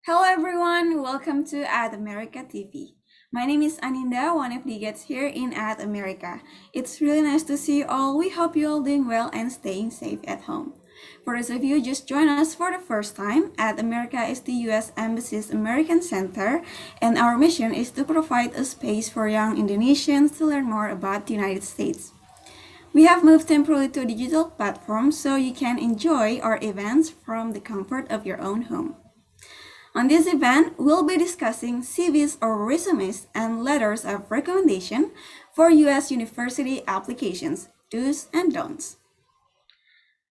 Hello everyone, welcome to Ad America TV. My name is Aninda, one of the guests here in Ad America. It's really nice to see you all. We hope you all doing well and staying safe at home. For those of you just joined us for the first time, Ad America is the U.S. Embassy's American Center, and our mission is to provide a space for young Indonesians to learn more about the United States. We have moved temporarily to a digital platform so you can enjoy our events from the comfort of your own home. On this event, we'll be discussing CVs or resumes and letters of recommendation for U.S. university applications, do's and don'ts.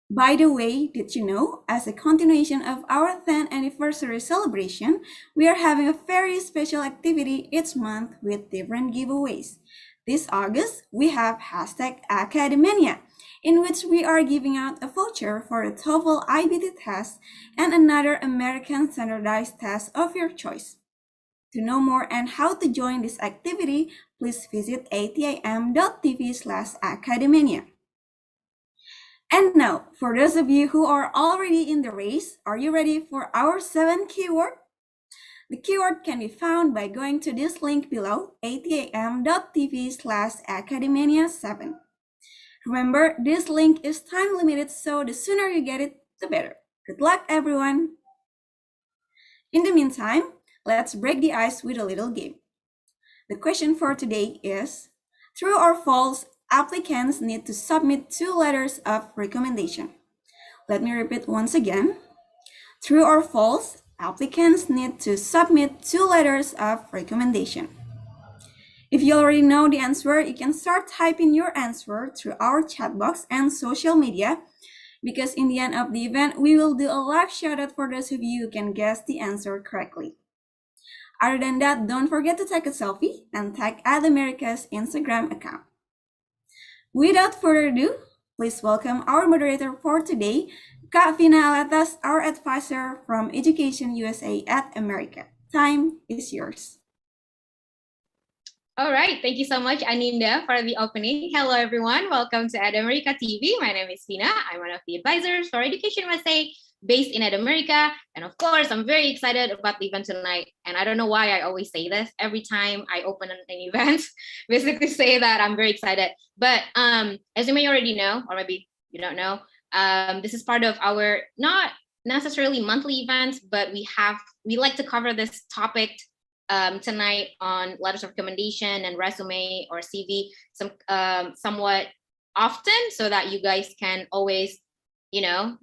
By the way, did you know, as a continuation of our 10th anniversary celebration, we are having a very special activity each month with different giveaways. This August, we have #Academania, in which we are giving out a voucher for the TOEFL IBT test and another American standardized test of your choice. To know more and how to join this activity, please visit atim.tv/academania. And now, for those of you who are already in the race, are you ready for our 7th keyword? The keyword can be found by going to this link below, atam.tv/academania7. Remember, this link is time limited, so the sooner you get it, the better. Good luck, everyone! In the meantime, let's break the ice with a little game. The question for today is, true or false, applicants need to submit 2 letters of recommendation. Let me repeat once again. True or false, applicants need to submit 2 letters of recommendation. If you already know the answer, you can start typing your answer through our chat box and social media, because in the end of the event, we will do a live shout out for those of you who can guess the answer correctly. Other than that, don't forget to take a selfie and tag @America's Instagram account. Without further ado, please welcome our moderator for today, Kak Vina Alatas, our advisor from EducationUSA at America. Time is yours. All right, thank you so much, Aninda, for the opening. Hello, everyone. Welcome to Ed America TV. My name is Vina. I'm one of the advisors for EducationUSA based in Ed America. And of course, I'm very excited about the event tonight. And I don't know why I always say this every time I open an event, basically say that I'm very excited. But as you may already know, or maybe you don't know, this is part of our not necessarily monthly events, but we like to cover this topic tonight on letters of recommendation and resume or CV somewhat often, so that you guys can always, get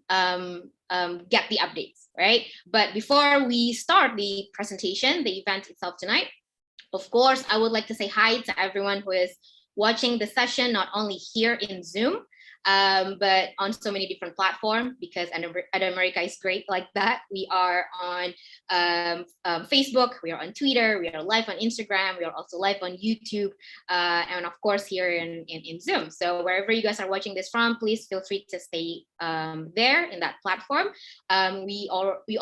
the updates, right? But before we start the presentation, the event itself tonight, of course, I would like to say hi to everyone who is watching the session, not only here in Zoom, but on so many different platforms, because Ed America is great like that. We are on Facebook, we are on Twitter, we are live on Instagram, we are also live on YouTube, and of course here in Zoom. So wherever you guys are watching this from, please feel free to stay there in that platform. We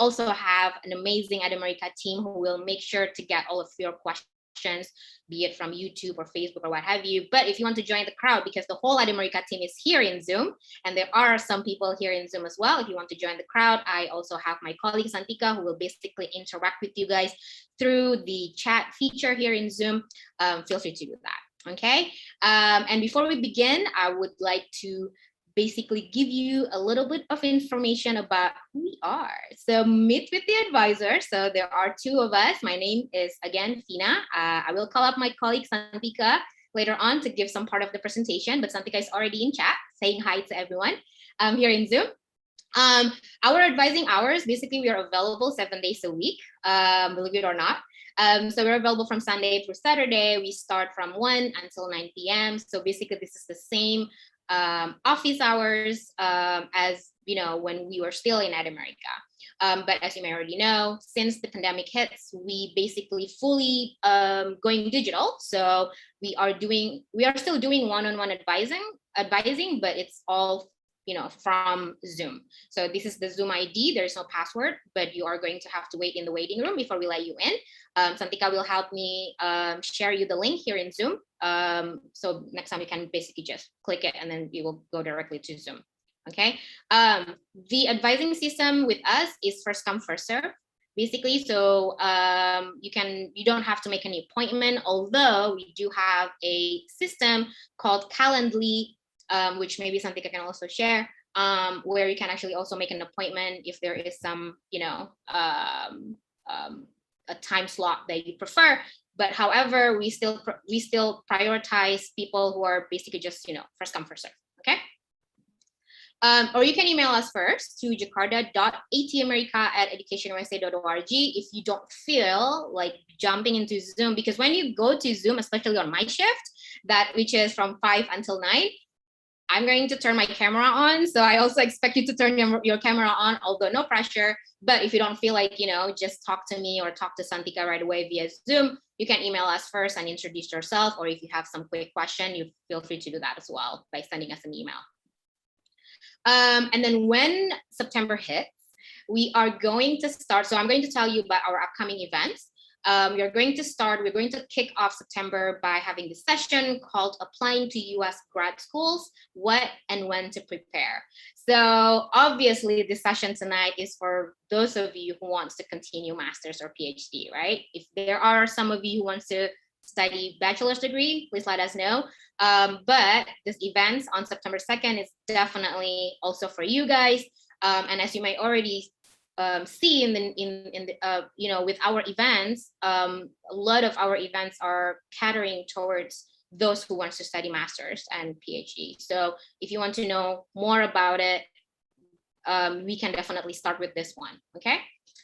also have an amazing Ed America team who will make sure to get all of your questions, be it from YouTube or Facebook or what have you. But if you want to join the crowd, because the whole Ed America team is here in Zoom, and there are some people here in Zoom as well, if you want to join the crowd, I also have my colleague Santika, who will basically interact with you guys through the chat feature here in Zoom. Feel free to do that, okay? And before we begin, I would like to basically give you a little bit of information about who we are. So meet with the advisor. So there are 2 of us. My name is, again, Fina. I will call up my colleague Santika later on to give some part of the presentation, but Santika is already in chat saying hi to everyone here in Zoom. Our advising hours, basically we are available 7 days a week, believe it or not. So we're available from Sunday through Saturday. We start from 1 until 9 p.m. So basically this is the same office hours as when we were still in Ed America. But as you may already know, since the pandemic hits, we basically fully going digital. So we are still doing one-on-one advising, but it's all from Zoom. So this is the Zoom ID. There's no password, but you are going to have to wait in the waiting room before we let you in. Santika will help me share you the link here in Zoom. So next time you can basically just click it and then you will go directly to Zoom. Okay. The advising system with us is first come, first serve. basically. So you don't have to make any appointment, although we do have a system called Calendly, which may be something I can also share, where you can actually also make an appointment if there is some, a time slot that you prefer. But however, we still prioritize people who are basically just, first come, first serve. Okay. Or you can email us first to jakarta.atamerica@educationusa.org if you don't feel like jumping into Zoom, because when you go to Zoom, especially on my shift, which is from 5 until 9, I'm going to turn my camera on. So I also expect you to turn your camera on, although no pressure. But if you don't feel like, just talk to me or talk to Santika right away via Zoom, you can email us first and introduce yourself. Or if you have some quick question, you feel free to do that as well by sending us an email. And then when September hits, we are going to start. So I'm going to tell you about our upcoming events. We're going to kick off September by having this session called Applying to US Grad Schools, What and When to Prepare. So obviously this session tonight is for those of you who wants to continue master's or PhD, right? If there are some of you who wants to study bachelor's degree, please let us know. But this event on September 2nd is definitely also for you guys. And as you might already see with our events, a lot of our events are catering towards those who want to study master's and PhD. So if you want to know more about it, we can definitely start with this one. Okay,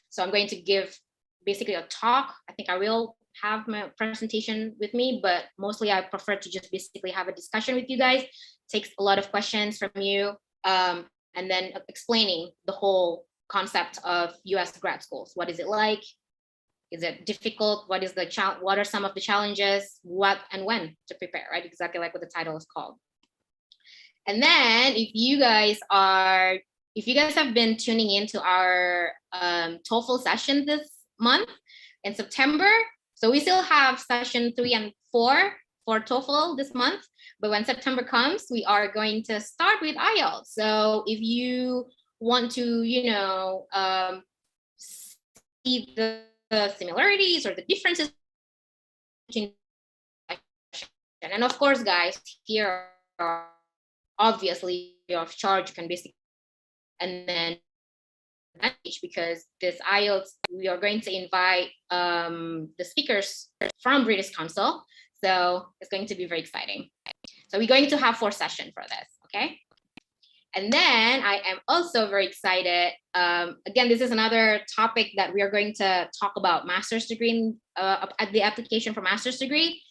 so I'm going to give basically a talk. I think I will have my presentation with me, but mostly I prefer to just basically have a discussion with you guys. It takes a lot of questions from you, and then explaining the whole concept of US grad schools. What is it like? Is it difficult? What are some of the challenges? What and when to prepare, right? Exactly like what the title is called. And then if you guys have been tuning into our TOEFL session this month in September, so we still have session 3 and 4 for TOEFL this month, but when September comes, we are going to start with IELTS. So if you want to, see the similarities or the differences, and of course, guys, here are obviously of charge, you can basically, and then because this IELTS, we are going to invite the speakers from British Council, so it's going to be very exciting. So we're going to have 4 sessions for this, okay? And then I am also very excited. Again, this is another topic that we are going to talk about, master's degree, at the application for master's degree.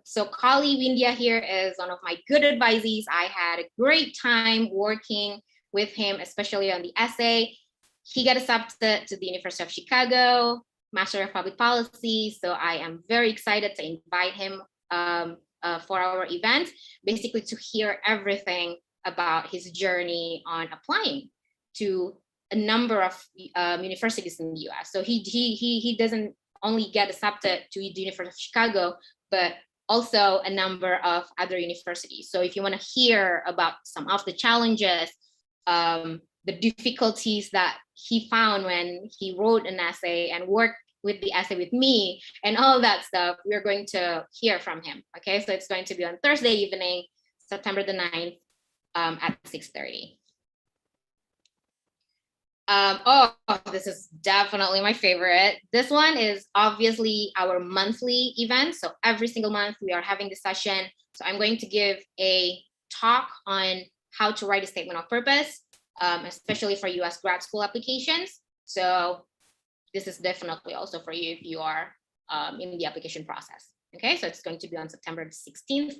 So Kali Windia here is one of my good advisees. I had a great time working with him, especially on the essay. He got accepted to the University of Chicago, Master of Public Policy. So I am very excited to invite him for our event, basically to hear everything about his journey on applying to a number of universities in the US. So he doesn't only get accepted to the University of Chicago, but also a number of other universities. So if you want to hear about some of the challenges, the difficulties that he found when he wrote an essay and worked with the essay with me and all that stuff, we're going to hear from him. Okay, so it's going to be on Thursday evening, September the 9th, at 6:30. This is definitely my favorite. This one is obviously our monthly event. So every single month we are having this session. So I'm going to give a talk on how to write a statement of purpose, especially for US grad school applications. So this is definitely also for you if you are in the application process. Okay, so it's going to be on September 16th,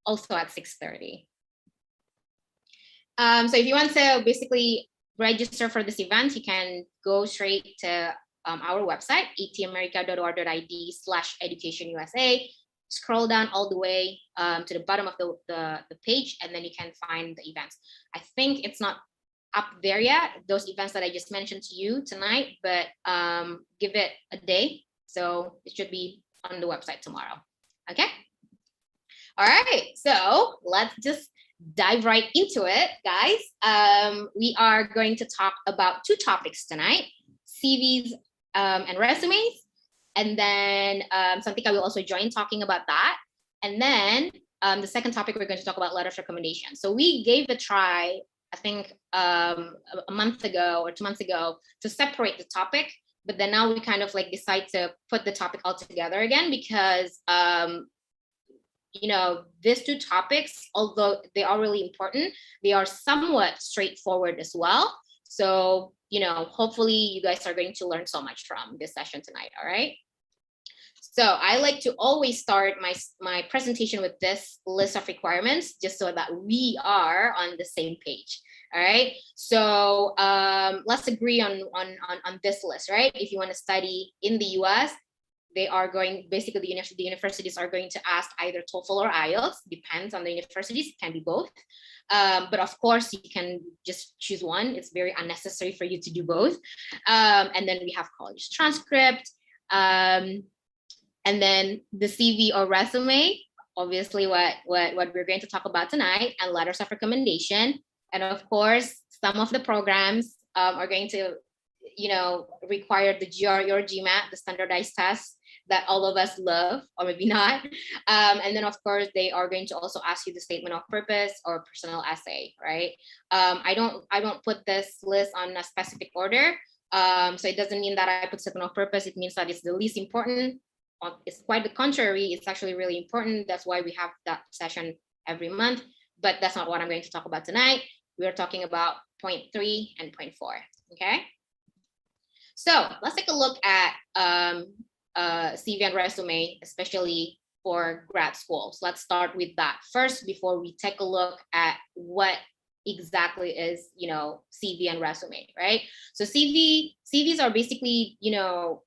also at 6:30. So if you want to basically register for this event, you can go straight to our website, atamerica.org.id/educationusa. Scroll down all the way to the bottom of the page, and then you can find the events. I think it's not up there yet, those events that I just mentioned to you tonight, but give it a day. So it should be on the website tomorrow. Okay. All right. So let's just dive right into it, guys. We are going to talk about 2 topics tonight: CVs and resumes. And then Santika will also join talking about that. And then the second topic, we're going to talk about letters of recommendation. So we gave a try, I think a month ago or 2 months ago, to separate the topic. But then now we kind of like decide to put the topic all together again, because you know, these two topics, although they are really important, they are somewhat straightforward as well. So, you know, hopefully you guys are going to learn so much from this session tonight. All right. So I like to always start my presentation with this list of requirements, just so that we are on the same page. All right. So let's agree on this list, right? If you want to study in the US, they are going, basically the universities are going to ask either TOEFL or IELTS, depends on the universities, it can be both. But of course, you can just choose one. It's very unnecessary for you to do both. And then we have college transcript, and then the CV or resume, obviously what we're going to talk about tonight, and letters of recommendation. And of course, some of the programs are going to, you know, require the GRE or GMAT, the standardized test that all of us love, or maybe not. And then of course, they are going to also ask you the statement of purpose or personal essay, right? I don't put this list on a specific order. So it doesn't mean that I put statement of purpose. It means that it's the least important. It's quite the contrary. It's actually really important. That's why we have that session every month, but that's not what I'm going to talk about tonight. We're talking about point 3 and point 4, okay? So let's take a look at CV and resume, especially for grad school. So let's start with that first before we take a look at what exactly is, you know, CV and resume, right? So CVs are basically, you know,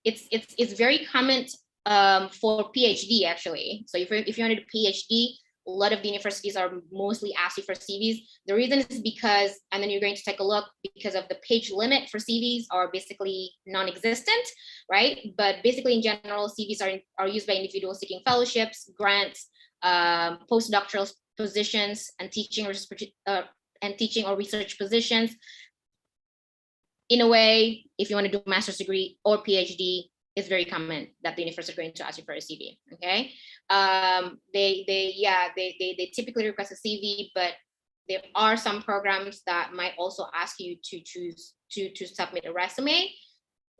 it's very common for PhD actually. So if you wanted a PhD, a lot of the universities are mostly asking for CVs. The reason is because, and then you're going to take a look, because of the page limit for CVs are basically non-existent, right? But basically in general, CVs are used by individuals seeking fellowships, grants, postdoctoral positions, and teaching or research positions. In a way, if you want to do a master's degree or PhD, it's very common that the university is going to ask you for a CV. Okay, they typically request a CV, but there are some programs that might also ask you to choose to submit a resume,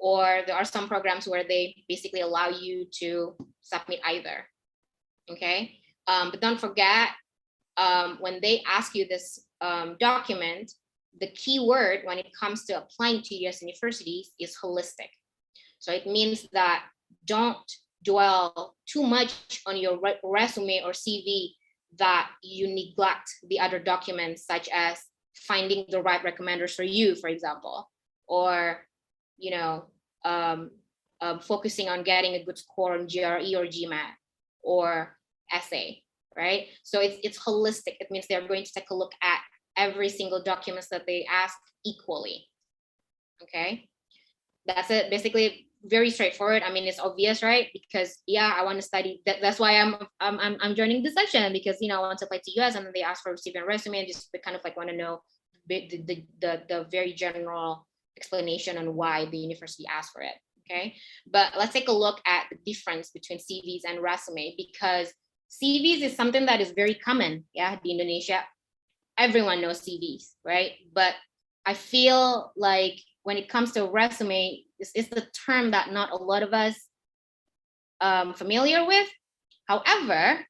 or there are some programs where they basically allow you to submit either. Okay, but don't forget, when they ask you this document, the key word when it comes to applying to US universities is holistic. So it means that don't dwell too much on your resume or CV that you neglect the other documents, such as finding the right recommenders for you, for example, or, you know, focusing on getting a good score on GRE or GMAT or essay, right? So it's holistic. It means they're going to take a look at every single documents that they ask equally. Okay, that's it. Basically, very straightforward. I mean, it's obvious, right? Because yeah, I want to study. That's why I'm joining this session, because, you know, I want to apply to US, and then they ask for a CV and resume, and just kind of like want to know the very general explanation on why the university asked for it. Okay, but let's take a look at the difference between CVs and resume, because CVs is something that is very common. Yeah, in Indonesia, everyone knows CVs, right? But I feel like when it comes to resume, it's the term that not a lot of us familiar with. However,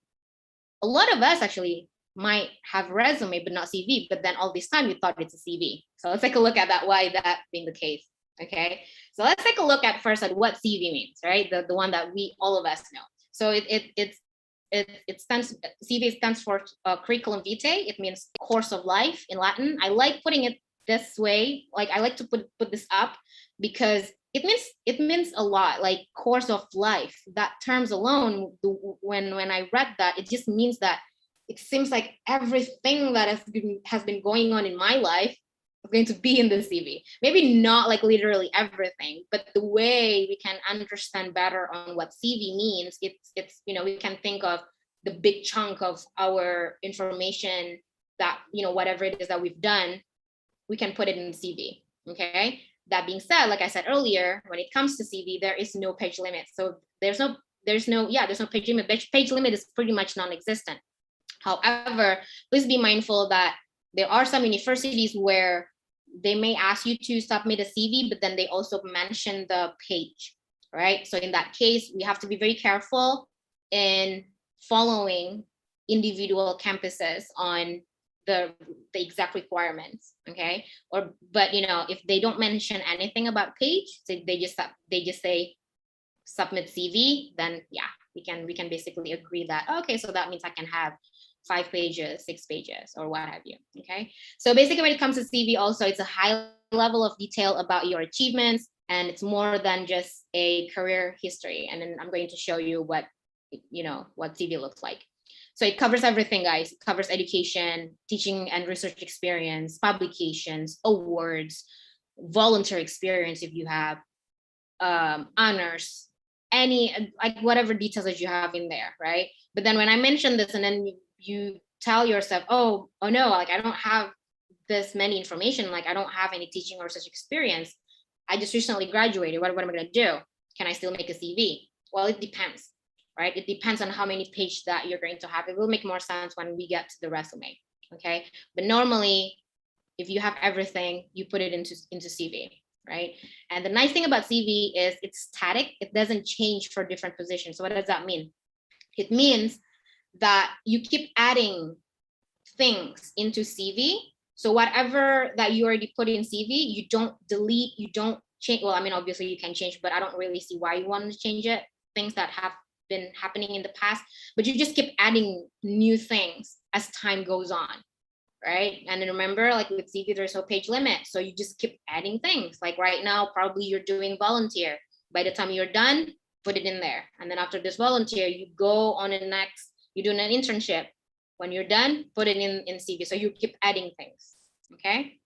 a lot of us actually might have resume but not CV, but then all this time you thought it's a CV. So let's take a look at that, why that being the case. Okay, so let's take a look at first at what CV means, right? The one that we all of us know. So CV stands for curriculum vitae. It means course of life in Latin. I like putting it this way. Like, I like to put this up because it means a lot, like course of life. That terms alone, when I read that, it just means that it seems like everything that has been going on in my life is going to be in the CV. Maybe not like literally everything, but the way we can understand better on what CV means, it's you know, we can think of the big chunk of our information that, you know, whatever it is that we've done, we can put it in the CV. Okay. That being said, like I said earlier, when it comes to CV, there is no page limit. So there's no page limit. Page limit is pretty much non-existent. However, please be mindful that there are some universities where they may ask you to submit a CV, but then they also mention the page, right? So in that case, we have to be very careful in following individual campuses on the exact requirements, okay? But if they don't mention anything about page, so they just say submit CV, then yeah, we can basically agree that, okay, so that means I can have 5 pages, 6 pages, or what have you. Okay, so basically when it comes to CV, also it's a high level of detail about your achievements, and it's more than just a career history. And then I'm going to show you what CV looks like. So it covers everything, guys. It covers education, teaching and research experience, publications, awards, volunteer experience if you have, honors, any, like whatever details that you have in there, right? But then when I mention this, and then you tell yourself, oh no, like I don't have this many information, like I don't have any teaching or research experience, I just recently graduated, what am I going to do? Can I still make a CV? Well, it depends, right? It depends on how many pages that you're going to have. It will make more sense when we get to the resume. Okay, but normally if you have everything, you put it into CV, right? And the nice thing about CV is it's static. It doesn't change for different positions. So what does that mean? It means that you keep adding things into CV. So whatever that you already put in CV, you don't delete, you don't change. Well, I mean, obviously you can change, but I don't really see why you want to change it. Things that have been happening in the past, but you just keep adding new things as time goes on. Right. And then remember, like with CV, there's no page limit. So you just keep adding things. Like right now, probably you're doing volunteer. By the time you're done, put it in there. And then after this volunteer, you go on the next, you're doing an internship. When you're done, put it in CV. So you keep adding things. Okay.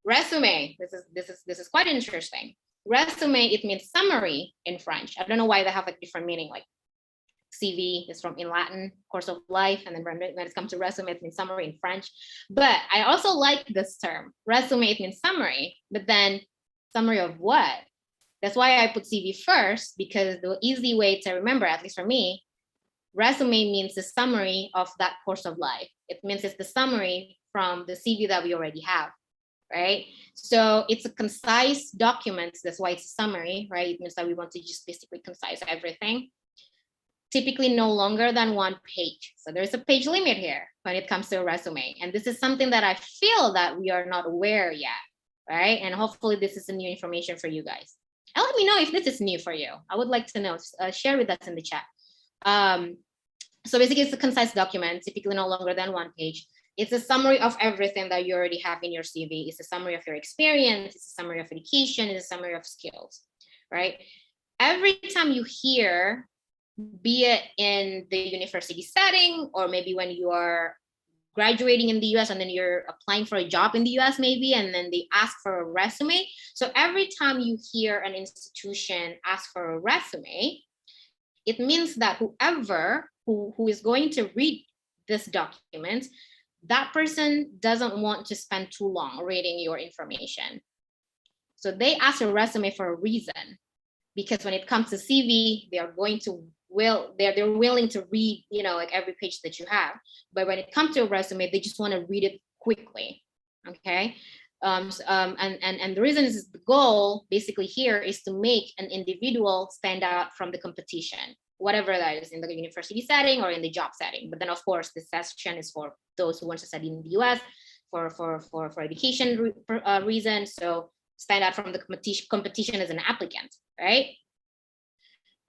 Resume. This is quite interesting. Resume, it means summary in French. I don't know why they have a different meaning. Like CV is from in Latin, course of life, and then when it comes to resume, it means summary in French. But I also like this term. Resume, it means summary, but then summary of what? That's why I put CV first, because the easy way to remember, at least for me, resume means the summary of that course of life. It means it's the summary from the CV that we already have, right? So it's a concise document. That's why it's a summary, right? It means that we want to just basically concise everything. Typically no longer than 1 page. So there's a page limit here when it comes to a resume. And this is something that I feel that we are not aware yet, right? And hopefully this is a new information for you guys. And let me know if this is new for you. I would like to know, share with us in the chat. So basically it's a concise document, typically no longer than 1 page. It's a summary of everything that you already have in your CV. It's a summary of your experience. It's a summary of education. It's a summary of skills, right? Every time you hear, be it in the university setting, or maybe when you are graduating in the US and then you're applying for a job in the US maybe, and then they ask for a resume. So every time you hear an institution ask for a resume, it means that whoever who is going to read this document, that person doesn't want to spend too long reading your information. So they ask a resume for a reason, because when it comes to CV, they are going to they're willing to read, like every page that you have. But when it comes to a resume, they just want to read it quickly. Okay. And the reason is the goal basically here is to make an individual stand out from the competition, whatever that is, in the university setting or in the job setting. But then of course, this session is for those who want to study in the US for education reasons. So stand out from the competition as an applicant, right?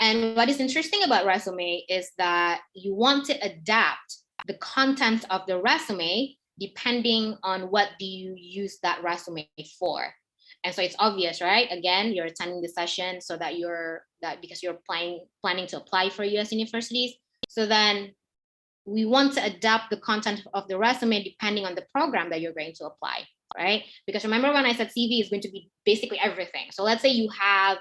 And what is interesting about resume is that you want to adapt the content of the resume depending on what do you use that resume for. And so it's obvious, right? Again, you're attending the session so that because you're planning to apply for US universities. So then we want to adapt the content of the resume depending on the program that you're going to apply, right? Because remember when I said CV is going to be basically everything. So let's say you have,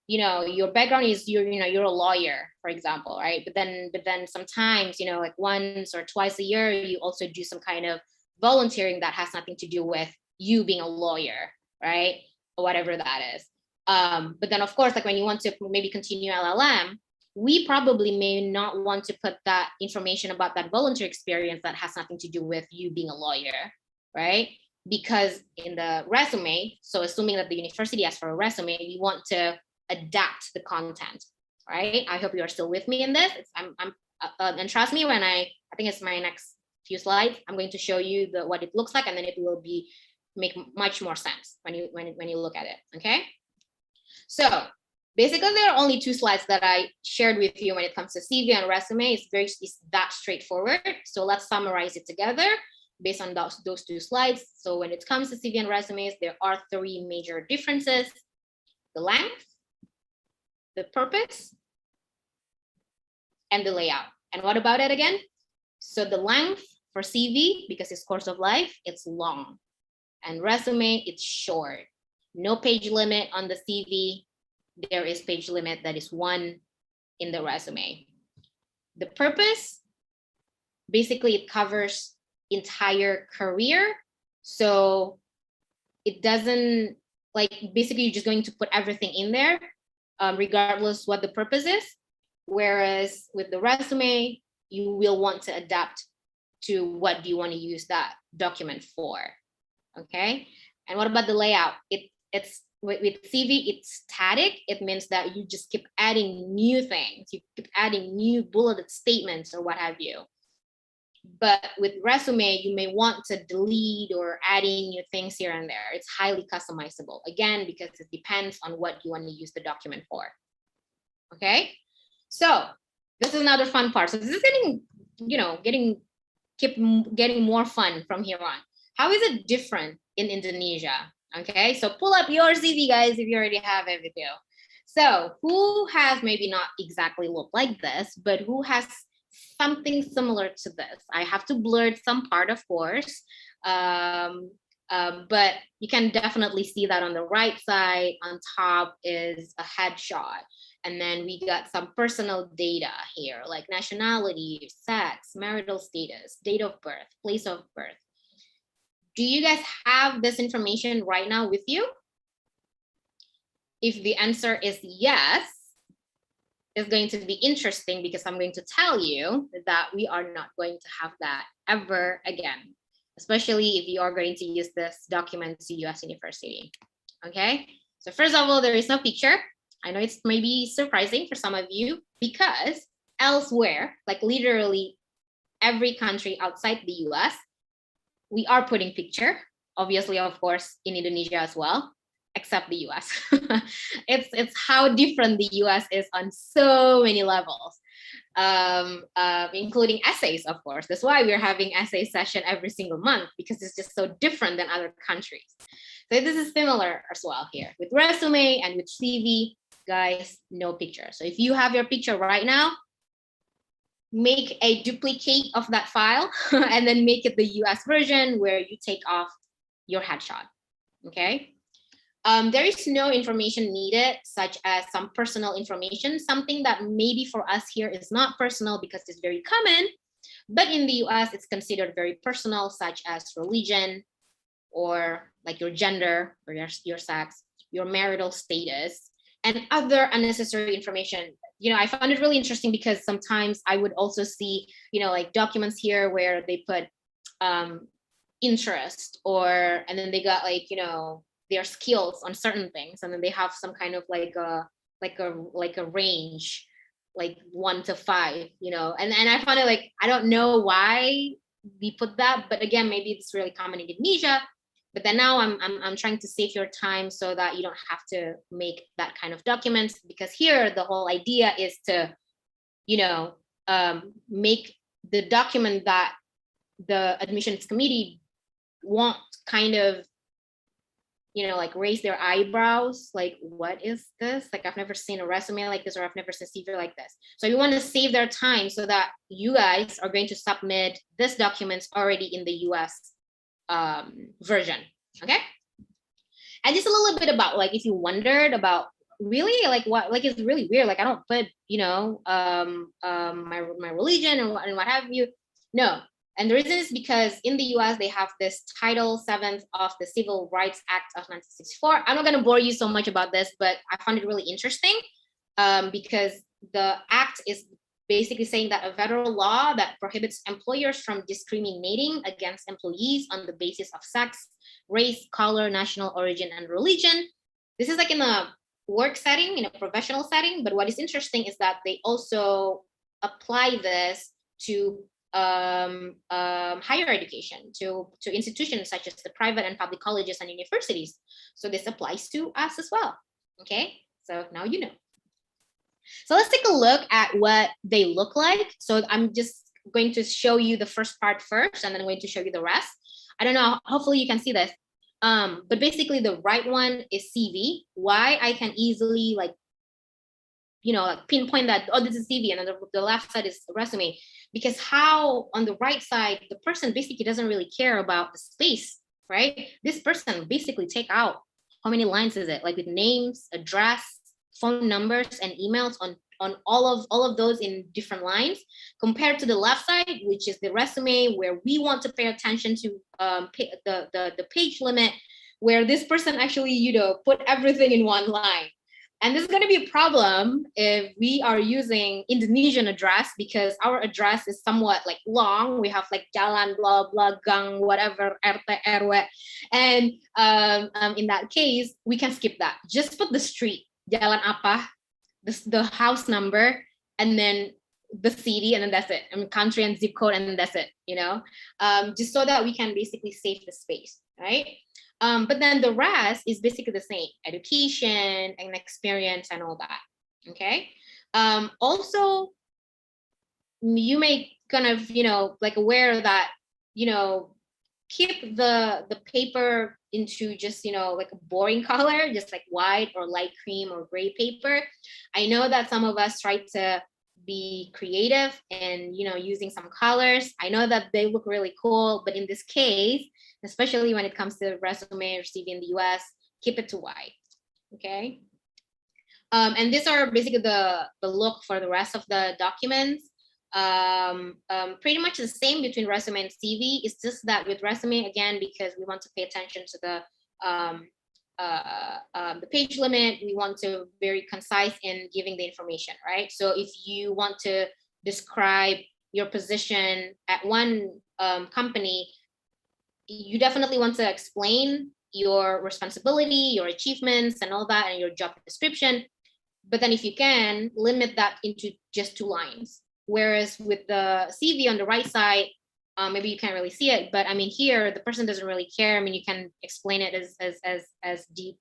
your background is you're a lawyer, for example, right? But then sometimes, like once or twice a year, you also do some kind of volunteering that has nothing to do with you being a lawyer, right? Or whatever that is. But then of course, like when you want to maybe continue LLM, we probably may not want to put that information about that volunteer experience that has nothing to do with you being a lawyer, right? Because in the resume, so assuming that the university asks for a resume, we want to adapt the content, right? I hope you are still with me in this. And trust me, when I think it's my next few slides, I'm going to show you what it looks like, and then it will make much more sense when you look at it. Okay. So basically, there are only 2 slides that I shared with you when it comes to CV and resume. It's that straightforward. So let's summarize it together based on those 2 slides. So when it comes to CV and resumes, there are 3 major differences: the length, the purpose, and the layout. And what about it again? So the length for CV, because it's course of life, it's long. And resume, it's short. No page limit on the CV. There is page limit that is 1 in the resume. The purpose, basically it covers entire career. So it doesn't, like, basically you're just going to put everything in there, regardless what the purpose is. Whereas with the resume, you will want to adapt to what do you want to use that document for. Okay. And what about the layout? It's with CV, it's static. It means that you just keep adding new things. You keep adding new bulleted statements or what have you. But with resume, you may want to delete or adding new things here and there. It's highly customizable, again, because it depends on what you want to use the document for. Okay. So this is another fun part. So this is keep getting more fun from here on. How is it different in Indonesia? Okay, so pull up your CV, guys, if you already have it with you. So who has maybe not exactly looked like this, but who has something similar to this? I have to blur some part, of course, but you can definitely see that on the right side. On top is a headshot. And then we got some personal data here, like nationality, sex, marital status, date of birth, place of birth. Do you guys have this information right now with you? If the answer is yes, it's going to be interesting because I'm going to tell you that we are not going to have that ever again, especially if you are going to use this document to US University. Okay, so first of all, there is no picture. I know it's maybe surprising for some of you because elsewhere, like literally every country outside the US, we are putting picture, obviously, of course, in Indonesia as well, except the US. It's how different the US is on so many levels, including essays, of course. That's why we're having essay session every single month, because it's just so different than other countries. So this is similar as well here with resume and with CV, guys, no picture. So if you have your picture right now, make a duplicate of that file and then make it the US version where you take off your headshot. Okay. There is no information needed, such as some personal information, something that maybe for us here is not personal because it's very common, but in the US it's considered very personal, such as religion, or like your gender or your sex, your marital status, and other unnecessary information. I found it really interesting because sometimes I would also see, like documents here where they put interest, and then they got like, their skills on certain things, and then they have some kind of like a range, like 1 to 5, and I found it like, I don't know why we put that, but again, maybe it's really common in Indonesia. But then now I'm trying to save your time so that you don't have to make that kind of documents, because here the whole idea is to, make the document that the admissions committee want kind of, like raise their eyebrows, like, what is this? Like, I've never seen a resume like this, or I've never seen a CV like this. So we want to save their time so that you guys are going to submit this documents already in the US version. Okay. And just a little bit about, like, if you wondered about really like what, like, it's really weird, like I don't put my religion and what have you. No, And the reason is because in the US, they have this Title 7 of the Civil Rights Act of 1964. I'm not going to bore you so much about this, but I found it really interesting because the act is basically saying that a federal law that prohibits employers from discriminating against employees on the basis of sex, race, color, national origin, and religion. This is like in a work setting, in a professional setting, but what is interesting is that they also apply this to higher education, to institutions such as the private and public colleges and universities. So this applies to us as well. Okay, so now you know. So let's take a look at what they look like. So I'm just going to show you the first part first, and then I'm going to show you the rest. I don't know, hopefully you can see this. But basically the right one is CV. Why I can easily like pinpoint that, oh, this is CV, and then the left side is resume, because how on the right side, the person basically doesn't really care about the space, right? This person basically take out, how many lines is it? Like with names, address, phone numbers, and emails on all of those in different lines, compared to the left side, which is the resume, where we want to pay attention to the page limit, where this person actually, put everything in one line. And this is going to be a problem if we are using Indonesian address, because our address is somewhat like long. We have like jalan, blah, blah, gang, whatever, RT, RW. And in that case, we can skip that. Just put the street, jalan apa, the house number, and then the city, and then that's it. I mean, country and zip code, and then that's it, just so that we can basically save the space, right? But then the rest is basically the same: education and experience and all that. Okay. Also, you may kind of, like aware that, keep the paper into just, like a boring color, just like white or light cream or gray paper. I know that some of us try to be creative and, using some colors. I know that they look really cool, but in this case, especially when it comes to resume or CV in the US, keep it to white, okay? And these are basically the look for the rest of the documents. Pretty much the same between resume and CV. It's just that with resume, again, because we want to pay attention to the page limit, we want to very concise in giving the information, right? So if you want to describe your position at one company, you definitely want to explain your responsibility, your achievements, and all that, and your job description. But then if you can, limit that into just 2 lines. Whereas with the CV on the right side, maybe you can't really see it, but I mean, here, the person doesn't really care. I mean, you can explain it as deep,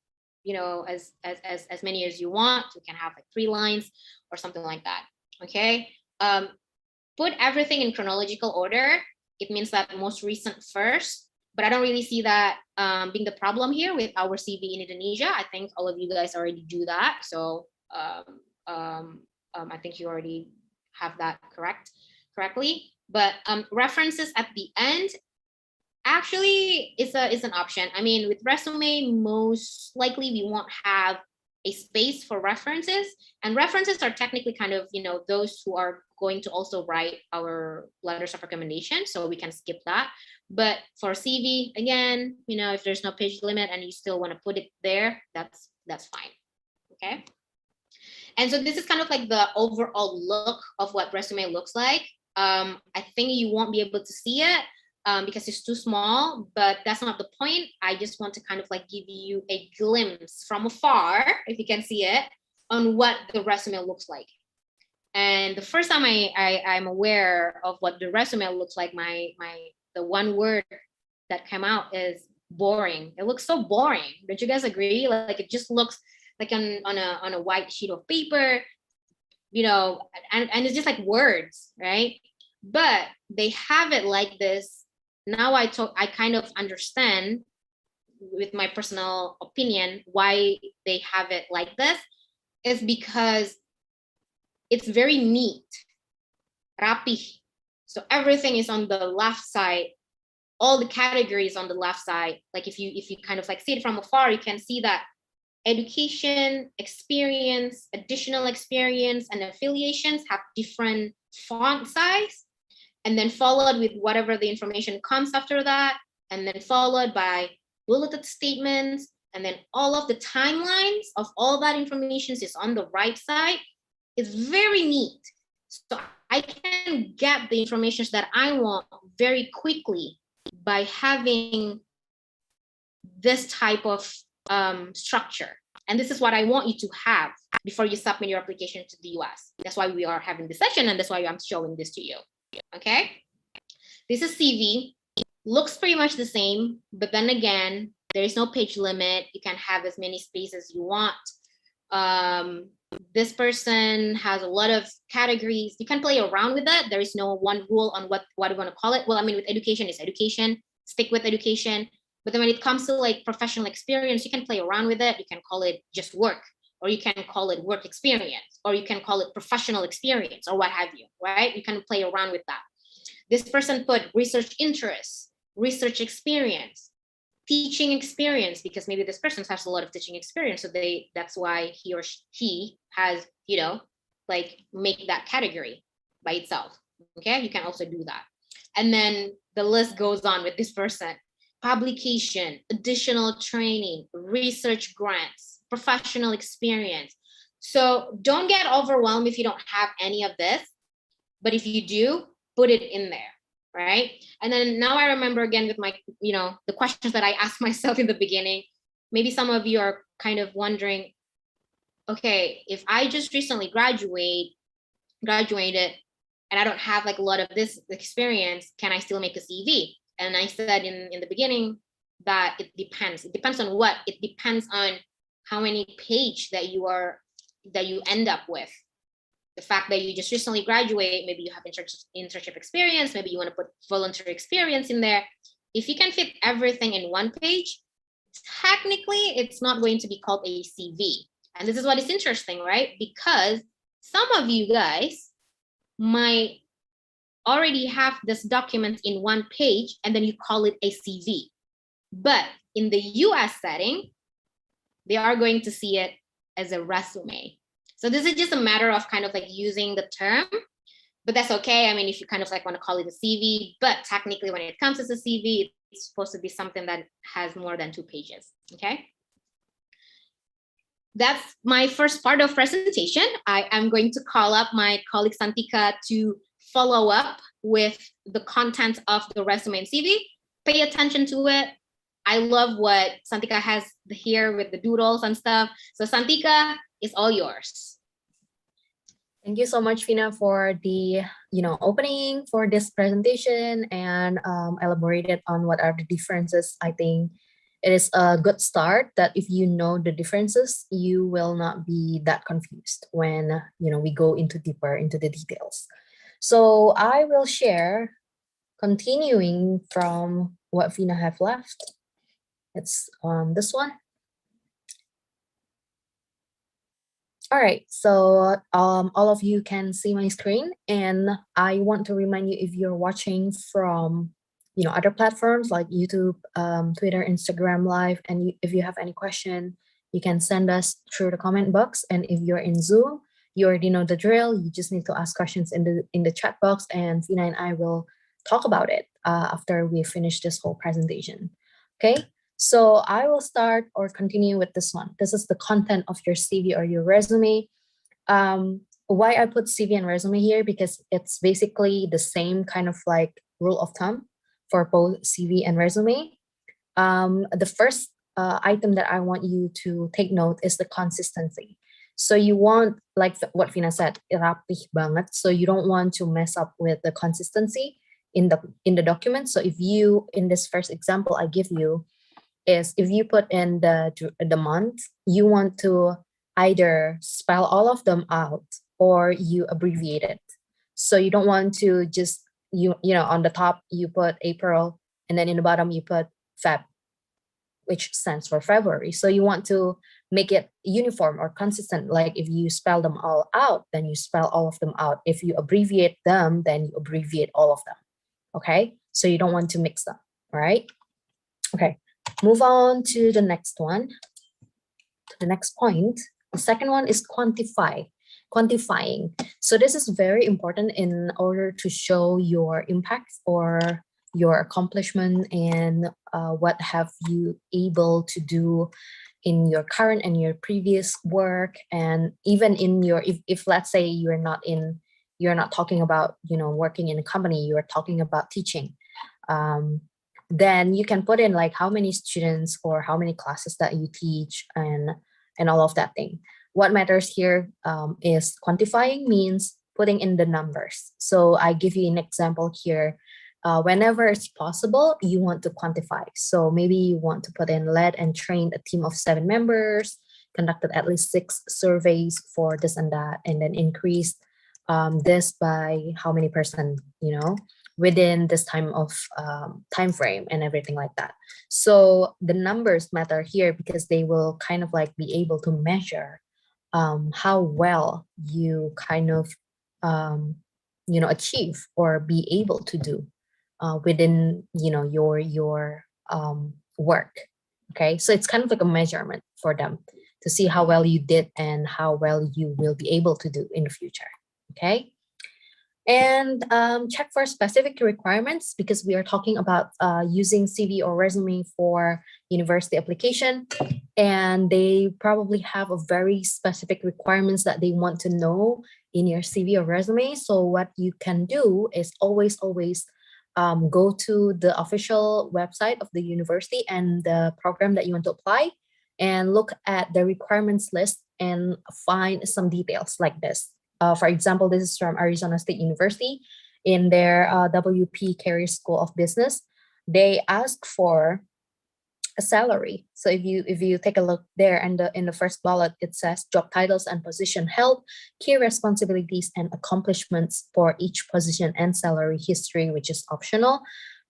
as many as you want. You can have like 3 lines or something like that, okay? Put everything in chronological order. It means that most recent first, but I don't really see that being the problem here with our CV in Indonesia. I think all of you guys already do that. So I think you already have that correctly. But references at the end actually is an option. I mean, with resume, most likely we won't have a space for references, and references are technically kind of, those who are going to also write our letters of recommendation, so we can skip that. But for CV, again, if there's no page limit and you still want to put it there, that's fine. Okay. And so this is kind of like the overall look of what resume looks like. I think you won't be able to see it because it's too small, but that's not the point. I just want to kind of like give you a glimpse from afar, if you can see it, on what the resume looks like. And the first time I'm aware of what the resume looks like, the one word that came out is boring. It looks so boring. Don't you guys agree? Like, it just looks like on a white sheet of paper, and it's just like words, right? But they have it like this. Now I kind of understand, with my personal opinion, why they have it like this. Is because it's very neat, rapi. So everything is on the left side. All the categories on the left side. Like if you kind of like see it from afar, you can see that education, experience, additional experience, and affiliations have different font size. and then followed with whatever the information comes after that, and then followed by bulleted statements, and then all of the timelines of all that information is on the right side. It's very neat. So I can get the information that I want very quickly by having this type of structure. And this is what I want you to have before you submit your application to the US. That's why we are having this session, and that's why I'm showing this to you. Okay, this is CV. Looks pretty much the same, but then again, there is no page limit. You can have as many spaces as you want. This person has a lot of categories. You can play around with that. There is no one rule on what you want to call it. Well, I mean, with education, it's education. Stick with education. But then when it comes to like professional experience, you can play around with it. You can call it just work, or you can call it work experience, or you can call it professional experience, or what have you, right? You can play around with that. This person put research interests, research experience, teaching experience, because maybe this person has a lot of teaching experience. So that's why he or she has, you know, like make that category by itself. Okay, you can also do that. And then the list goes on with this person. Publication, additional training, research grants, professional experience. So don't get overwhelmed if you don't have any of this, but if you do, put it in there, right? And then now I remember again with my, you know, the questions that I asked myself in the beginning. Maybe some of you are kind of wondering, okay, if I just recently graduated and I don't have like a lot of this experience, can I still make a CV? And I said in the beginning that it depends. It depends on what? It depends on how many page that you end up with. The fact that you just recently graduate, maybe you have internship experience, maybe you want to put voluntary experience in there. If you can fit everything in one page, technically it's not going to be called a CV. And this is what is interesting, right? Because some of you guys might already have this document in one page and then you call it a CV. But in the US setting, they are going to see it as a resume. So this is just a matter of kind of like using the term, but that's okay. I mean, if you kind of like want to call it a CV, but technically when it comes as a CV, it's supposed to be something that has more than 2 pages, okay? That's my first part of presentation. I am going to call up my colleague Santika to follow up with the content of the resume and CV. Pay attention to it. I love what Santika has here with the doodles and stuff. So Santika, it's all yours. Thank you so much, Fina, for the opening for this presentation and elaborated on what are the differences. I think it is a good start that if you know the differences, you will not be that confused when we go deeper into the details. So I will share, continuing from what Fina have left. It's on this one. All right, so all of you can see my screen, and I want to remind you, if you're watching from other platforms like YouTube, Twitter, Instagram Live, and if you have any question, you can send us through the comment box. And if you're in Zoom, you already know the drill. You just need to ask questions in the chat box, and Fina and I will talk about it after we finish this whole presentation. Okay. So I will start or continue with this one. This is the content of your CV or your resume. Why I put CV and resume here, because it's basically the same kind of like rule of thumb for both CV and resume. The first item that I want you to take note is the consistency. So you want, like what Fina said, rapih banget. So you don't want to mess up with the consistency in the document. So if you, in this first example I give you, is if you put in the month, you want to either spell all of them out or you abbreviate it. So you don't want to just, on the top you put April, and then in the bottom you put Feb, which stands for February. So you want to make it uniform or consistent. Like if you spell them all out, then you spell all of them out. If you abbreviate them, then you abbreviate all of them. Okay, so you don't want to mix them. All right. Okay. Move on to the next one, to the next point. The second one is quantify. quantifying. So this is very important in order to show your impact or your accomplishment and what have you able to do in your current and your previous work, and even in your, if let's say you're not talking about working in a company, you're talking about teaching, then you can put in like how many students or how many classes that you teach and all of that thing. What matters here is quantifying means putting in the numbers. So I give you an example here. Whenever it's possible, you want to quantify. So maybe you want to put in led and trained a team of 7 members, conducted at least 6 surveys for this and that, and then increased this by how many percent, within this time frame and everything like that. So the numbers matter here because they will kind of like be able to measure how well you kind of achieve or be able to do within your work. Okay, so it's kind of like a measurement for them to see how well you did and how well you will be able to do in the future. Okay, and check for specific requirements because we are talking about using CV or resume for university application, and they probably have a very specific requirements that they want to know in your CV or resume. So what you can do is always go to the official website of the university and the program that you want to apply, and look at the requirements list and find some details like this. For example, this is from Arizona State University in their WP Carey School of Business. They ask for a salary. So if you take a look there, and in the first bullet, it says job titles and position held, key responsibilities and accomplishments for each position, and salary history, which is optional.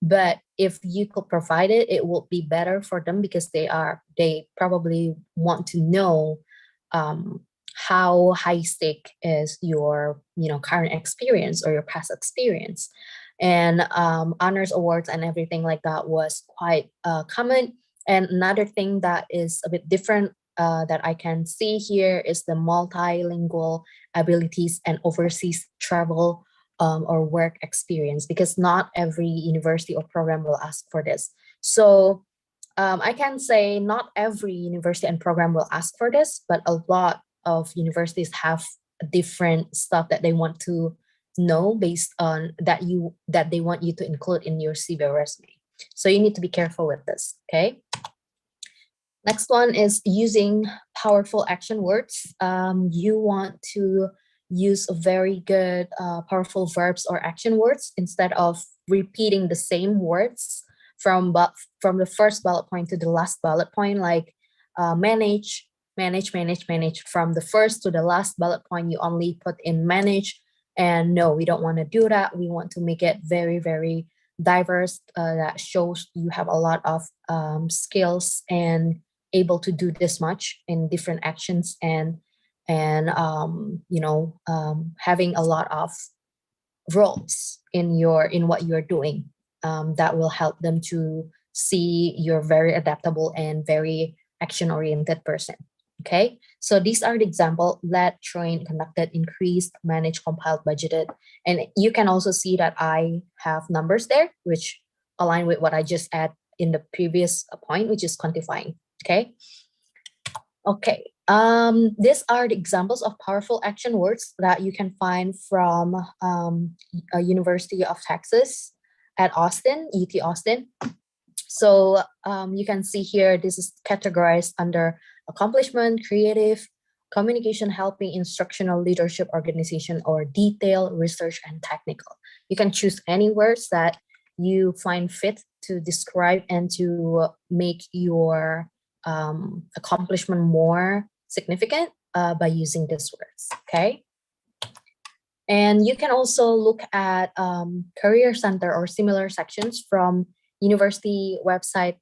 But if you could provide it, it would be better for them because they probably want to know how high stake is your current experience or your past experience. And honors awards and everything like that was quite common. And another thing that is a bit different that I can see here is the multilingual abilities and overseas travel or work experience, because not every university or program will ask for this. So I can say not every university and program will ask for this, but a lot of universities have different stuff that they want to know based on that they want you to include in your CV or resume. So you need to be careful with this, okay? Next one is using powerful action words. You want to use a very good powerful verbs or action words instead of repeating the same words from the first bullet point to the last bullet point, like manage. From the first to the last bullet point, you only put in manage. And no, we don't want to do that. We want to make it very, very diverse, that shows you have a lot of skills and able to do this much in different actions, and having a lot of roles in what you're doing. That will help them to see you're very adaptable and very action-oriented person. Okay, so these are the example: led, trained, conducted, increased, managed, compiled, budgeted. And you can also see that I have numbers there, which align with what I just add in the previous point, which is quantifying. Okay. These are the examples of powerful action words that you can find from University of Texas at Austin, UT Austin. So you can see here, this is categorized under accomplishment, creative, communication, helping, instructional, leadership, organization, or detail, research, and technical. You can choose any words that you find fit to describe and to make your accomplishment more significant by using these words, okay? And you can also look at career center or similar sections from university website,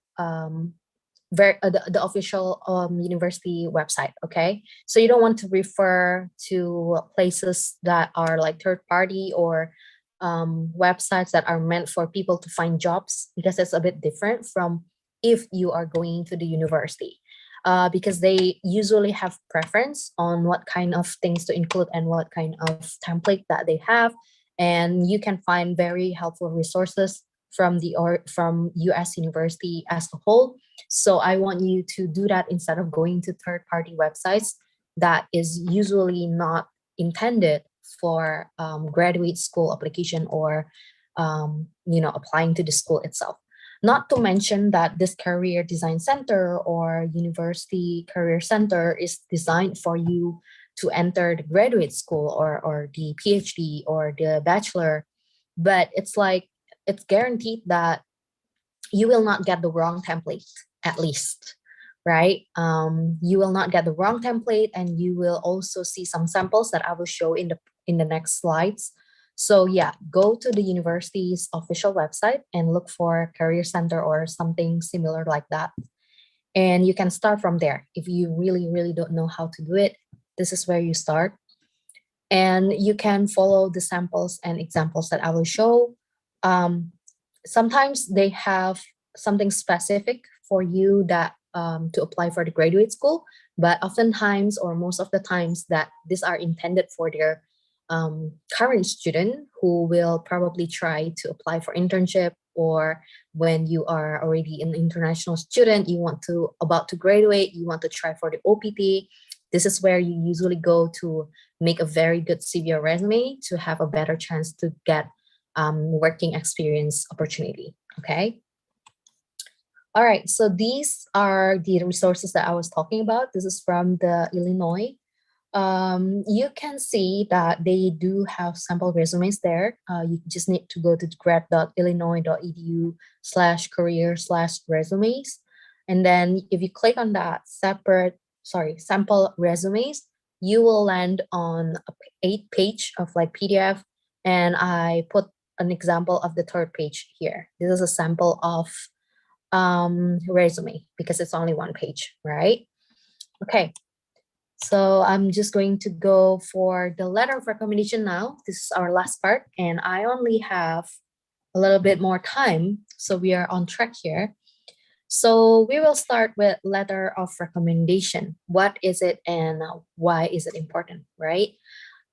the official university website, okay? So you don't want to refer to places that are like third party or websites that are meant for people to find jobs, because it's a bit different from if you are going to the university. because they usually have preference on what kind of things to include and what kind of template that they have. And you can find very helpful resources from US University as a whole. So I want you to do that instead of going to third-party websites that is usually not intended for graduate school application or applying to the school itself. Not to mention that this career design center or university career center is designed for you to enter the graduate school or the PhD or the bachelor, but it's guaranteed that you will not get the wrong template, at least, right? You will not get the wrong template, and you will also see some samples that I will show in the next slides. So yeah, go to the university's official website and look for career center or something similar like that. And you can start from there. If you really don't know how to do it, this is where you start. And you can follow the samples and examples that I will show. Sometimes they have something specific for you that to apply for the graduate school, but oftentimes or most of the times that these are intended for their current student who will probably try to apply for internship, or when you are already an international student, about to graduate, you want to try for the OPT. This is where you usually go to make a very good CV or resume to have a better chance to get working experience opportunity. Okay. All right. So these are the resources that I was talking about. This is from the Illinois. You can see that they do have sample resumes there. You just need to go to grad.illinois.edu/career/resumes. And then if you click on that sample resumes, you will land on a 8-page of like PDF. And I put an example of the third page here. This is a sample of resume because it's only 1 page, right? Okay. So I'm just going to go for the letter of recommendation now. This is our last part, and I only have a little bit more time, so we are on track here. So we will start with letter of recommendation. What is it and why is it important, right?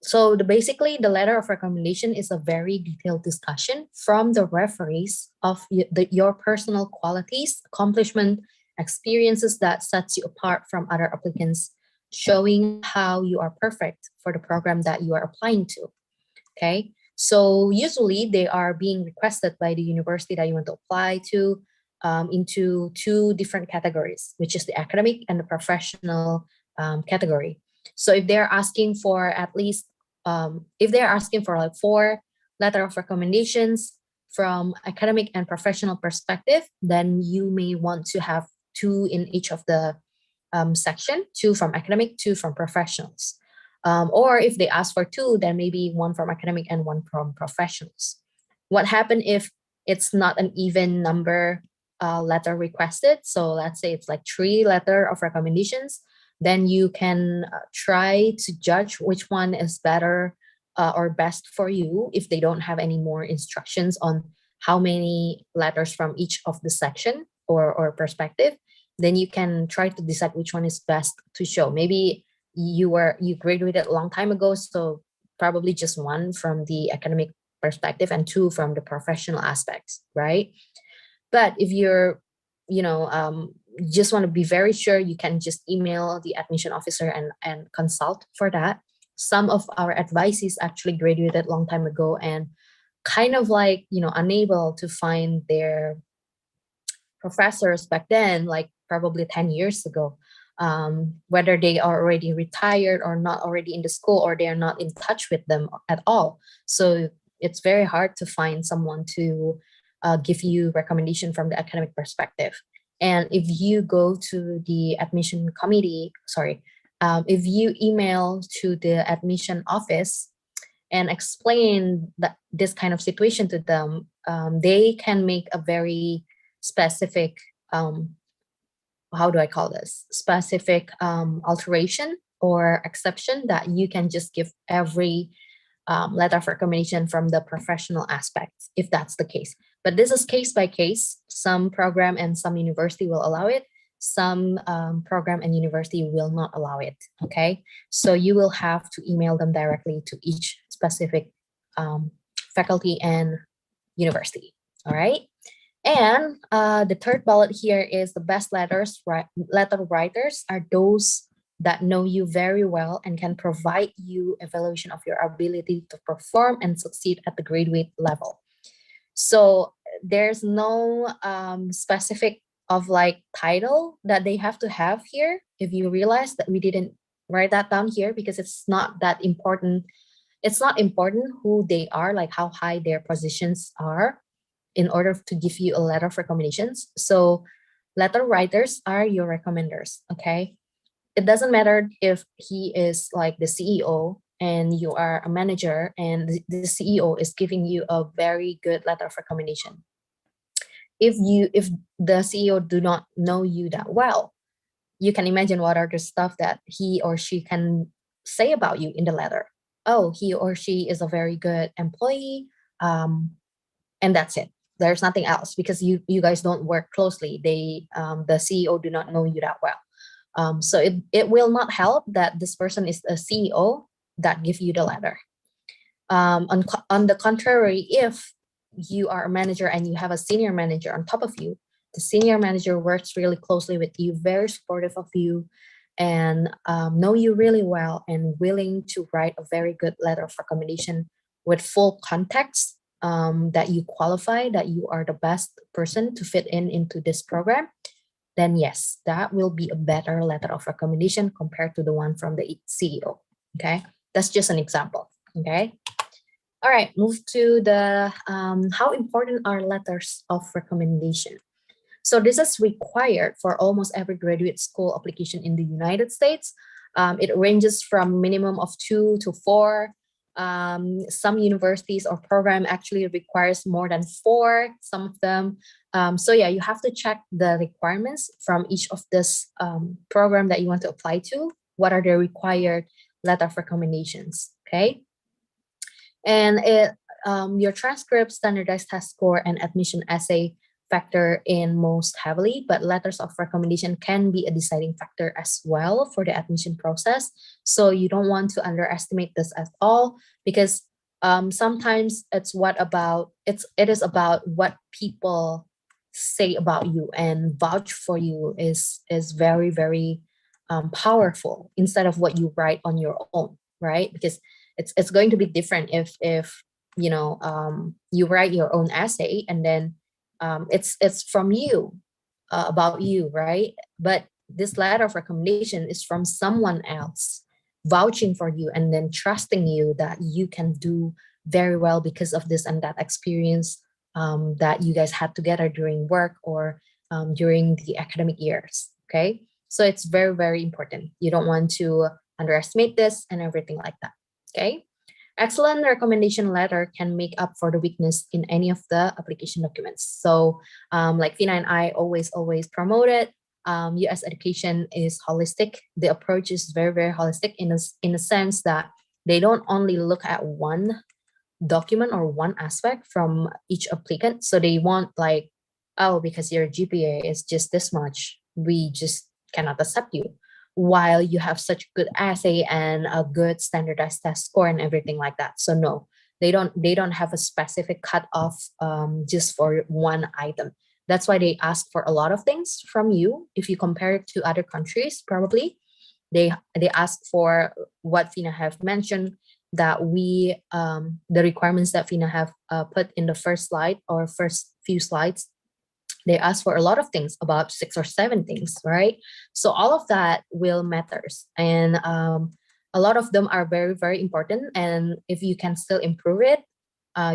So basically, the letter of recommendation is a very detailed discussion from the referees of your personal qualities, accomplishment, experiences that sets you apart from other applicants, showing how you are perfect for the program that you are applying to. Okay, so usually they are being requested by the university that you want to apply to into 2 different categories, which is the academic and the professional category. So if they're asking for at least, if they're asking for like 4 letter of recommendations from academic and professional perspective, then you may want to have 2 in each of the section, 2 from academic, 2 from professionals. Or if they ask for 2, then maybe 1 from academic and 1 from professionals. What happens if it's not an even number letter requested? So let's say it's like 3 letter of recommendations, then you can try to judge which one is better or best for you if they don't have any more instructions on how many letters from each of the section or perspective. Then you can try to decide which one is best to show. Maybe you graduated a long time ago, so probably just 1 from the academic perspective and 2 from the professional aspects, right? But if you're, just want to be very sure, you can just email the admission officer and consult for that. Some of our advisees actually graduated a long time ago and kind of like, unable to find their professors back then, like probably 10 years ago, whether they are already retired or not already in the school, or they are not in touch with them at all. So it's very hard to find someone to give you recommendation from the academic perspective. And if you go to the admission committee, if you email to the admission office and explain this kind of situation to them, they can make a very specific, how do I call this? Specific alteration or exception that you can just give every letter of recommendation from the professional aspect, if that's the case. But this is case by case. Some program and some university will allow it, some program and university will not allow it. Okay, so you will have to email them directly to each specific faculty and university. All right. And the third bullet here is the best letter writers are those that know you very well and can provide you evaluation of your ability to perform and succeed at the graduate level. So there's no specific of like title that they have to have here. If you realize that we didn't write that down here because it's not that important. It's not important who they are, like how high their positions are in order to give you a letter of recommendations. So letter writers are your recommenders, okay? It doesn't matter if he is like the CEO and you are a manager and the CEO is giving you a very good letter of recommendation. If the CEO do not know you that well, you can imagine what are the stuff that he or she can say about you in the letter. Oh, he or she is a very good employee, and that's it. There's nothing else because you guys don't work closely. The CEO do not know you that well. So it will not help that this person is a CEO that give you the letter. On the contrary, if you are a manager and you have a senior manager on top of you, the senior manager works really closely with you, very supportive of you, and know you really well and willing to write a very good letter of recommendation with full context, that you qualify, that you are the best person to fit into this program, then yes, that will be a better letter of recommendation compared to the one from the CEO. Okay, that's just an example. Okay. All right, move to the how important are letters of recommendation. So this is required for almost every graduate school application in the United States. It ranges from minimum of 2 to 4. Some universities or program actually requires more than 4, some of them. So yeah, you have to check the requirements from each of this program that you want to apply to. What are the required letter of recommendations, okay? And your transcript, standardized test score, and admission essay factor in most heavily, but letters of recommendation can be a deciding factor as well for the admission process. So you don't want to underestimate this at all, because sometimes it is about what people say about you and vouch for you is very, very powerful instead of what you write on your own, right? Because it's going to be different if you write your own essay and then it's from you, about you, right? But this letter of recommendation is from someone else vouching for you and then trusting you that you can do very well because of this and that experience that you guys had together during work or during the academic years. Okay, so it's very, very important. You don't want to underestimate this and everything like that. Okay. Excellent recommendation letter can make up for the weakness in any of the application documents. So like Vina and I always promote it. US education is holistic. The approach is very, very holistic in a sense that they don't only look at one document or one aspect from each applicant. So they want like, oh, because your GPA is just this much, we just cannot accept you, while you have such good essay and a good standardized test score and everything like that. So no, they don't have a specific cutoff just for one item. That's why they ask for a lot of things from you. If you compare it to other countries, probably they ask for what Fina have mentioned, that we the requirements that Fina have put in the first slide or first few slides. They ask for a lot of things, about 6 or 7 things, right? So all of that will matters, and a lot of them are very, very important. And if you can still improve it,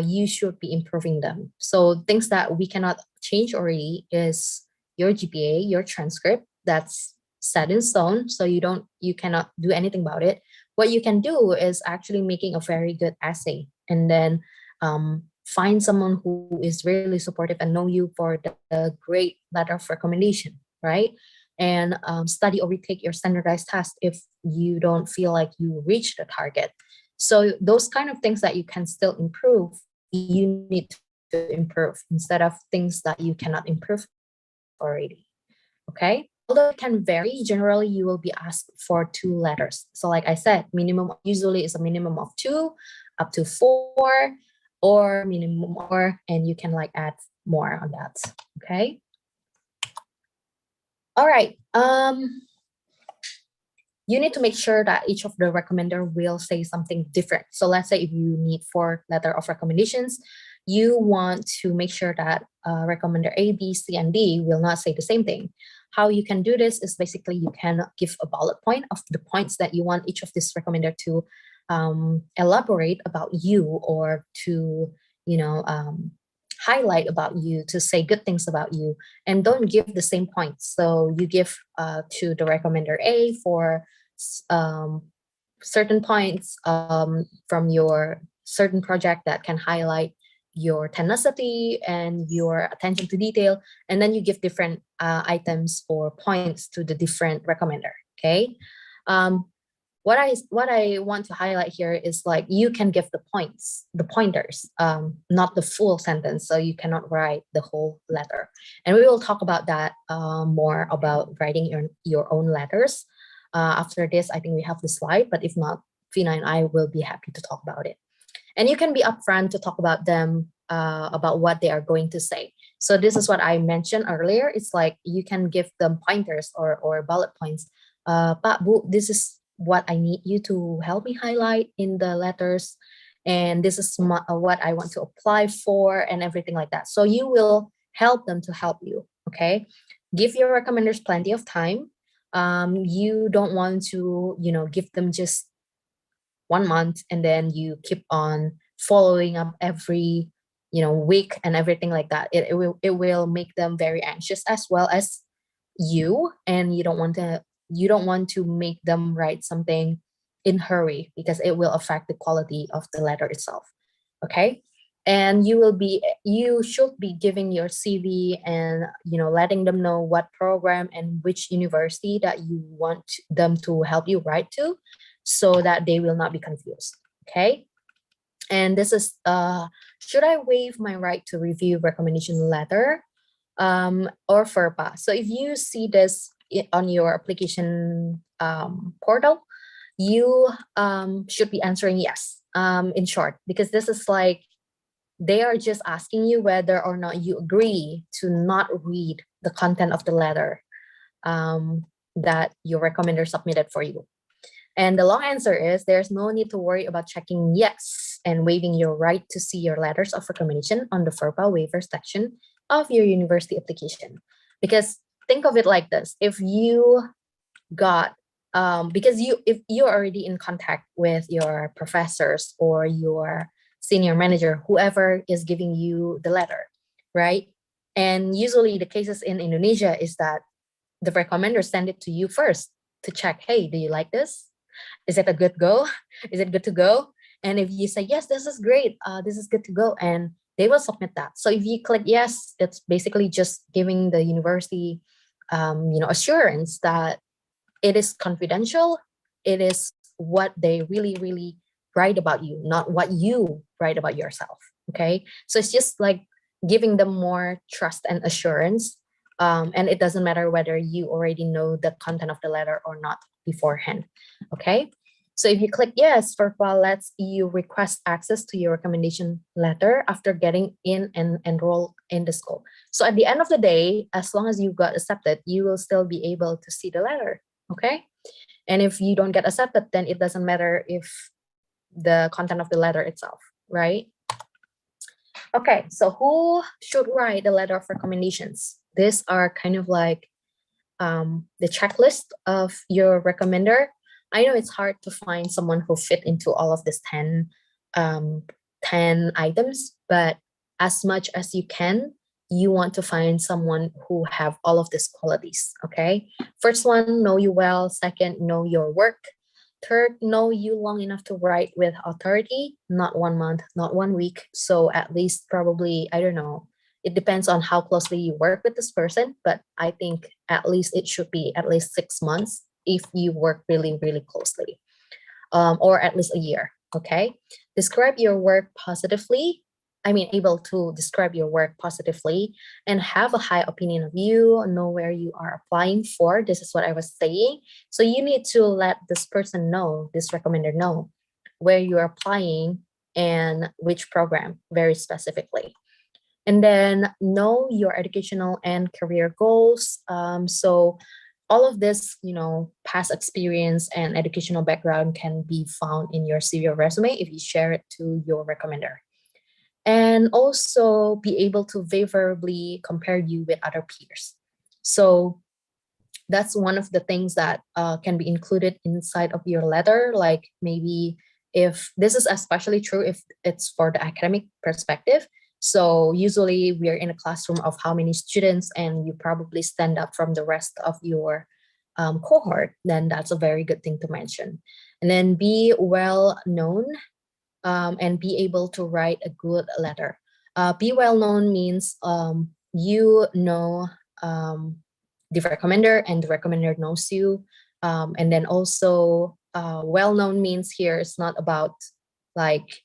you should be improving them. So things that we cannot change already is your GPA, your transcript. That's set in stone, so you cannot do anything about it. What you can do is actually making a very good essay, and then find someone who is really supportive and know you for the great letter of recommendation, right? And study or retake your standardized test if you don't feel like you reach the target. So those kind of things that you can still improve, you need to improve instead of things that you cannot improve already. Okay. although it can vary, generally you will be asked for 2 letters. So like I said, minimum usually is a minimum of 2 up to 4 or minimum more, and you can like add more on that. Okay. All right. You need to make sure that each of the recommender will say something different. So let's say if you need 4 letter of recommendations, you want to make sure that recommender A, B, C, and D will not say the same thing. How you can do this is basically you can give a bullet point of the points that you want each of this recommender to elaborate about you, or to, highlight about you, to say good things about you, and don't give the same points. So you give to the recommender A for certain points from your certain project that can highlight your tenacity and your attention to detail, and then you give different items or points to the different recommender. Okay. What I want to highlight here is like you can give the pointers, not the full sentence. So you cannot write the whole letter, and we will talk about that more about writing your own letters. After this, I think we have the slide, but if not, Fina and I will be happy to talk about it. And you can be upfront to talk about them, about what they are going to say. So this is what I mentioned earlier. It's like you can give them pointers or bullet points. Pak, Bu, this is what I need you to help me highlight in the letters, and this is what I want to apply for, and everything like that. So you will help them to help you. Okay, give your recommenders plenty of time. You don't want to give them just 1 month and then you keep on following up every week and everything like that. It will make them very anxious as well as you, and you don't want to make them write something in hurry, because it will affect the quality of the letter itself. Okay. And you should be giving your CV and letting them know what program and which university that you want them to help you write to, so that they will not be confused. Okay. And this is should I waive my right to review recommendation letter, or FERPA? So if you see this on your application portal, you should be answering yes, in short, because this is like they are just asking you whether or not you agree to not read the content of the letter that your recommender submitted for you. And the long answer is there's no need to worry about checking yes and waiving your right to see your letters of recommendation on the FERPA waiver section of your university application. Because think of it like this: if you got because if you're already in contact with your professors or your senior manager, whoever is giving you the letter, right? And usually the cases in Indonesia is that the recommender send it to you first to check, hey, do you like this? Is it a good go? Is it good to go? And if you say, yes, this is great, this is good to go, and they will submit that. So if you click yes, it's basically just giving the university assurance that it is confidential. It is what they really, really write about you, not what you write about yourself. Okay. So it's just like giving them more trust and assurance. And it doesn't matter whether you already know the content of the letter or not beforehand. Okay. So if you click yes, FERPA lets you request access to your recommendation letter after getting in and enroll in the school. So at the end of the day, as long as you got accepted, you will still be able to see the letter. Okay. And if you don't get accepted, then it doesn't matter if the content of the letter itself, right? Okay, so who should write the letter of recommendations? These are kind of like the checklist of your recommender. I know it's hard to find someone who fit into all of these 10 items, but as much as you can, you want to find someone who have all of these qualities. Okay. First one, know you well. Second, know your work. Third, know you long enough to write with authority, not 1 month, not 1 week. So at least probably, I don't know, it depends on how closely you work with this person, but I think at least it should be at least 6 months if you work really, really closely, or at least a year. Okay. Describe your work positively. able to describe your work positively and have a high opinion of you, know where you are applying for. This is what I was saying. So you need to let this person know, this recommender know, where you're applying and which program very specifically. And then know your educational and career goals. So all of this, past experience and educational background can be found in your CV or resume if you share it to your recommender. And also be able to favorably compare you with other peers. So that's one of the things that can be included inside of your letter. Like maybe if this is especially true if it's for the academic perspective. So usually we are in a classroom of how many students and you probably stand up from the rest of your cohort, then that's a very good thing to mention. And then be well known and be able to write a good letter. Be well known means you know the recommender and the recommender knows you. And then also well known means here it's not about like,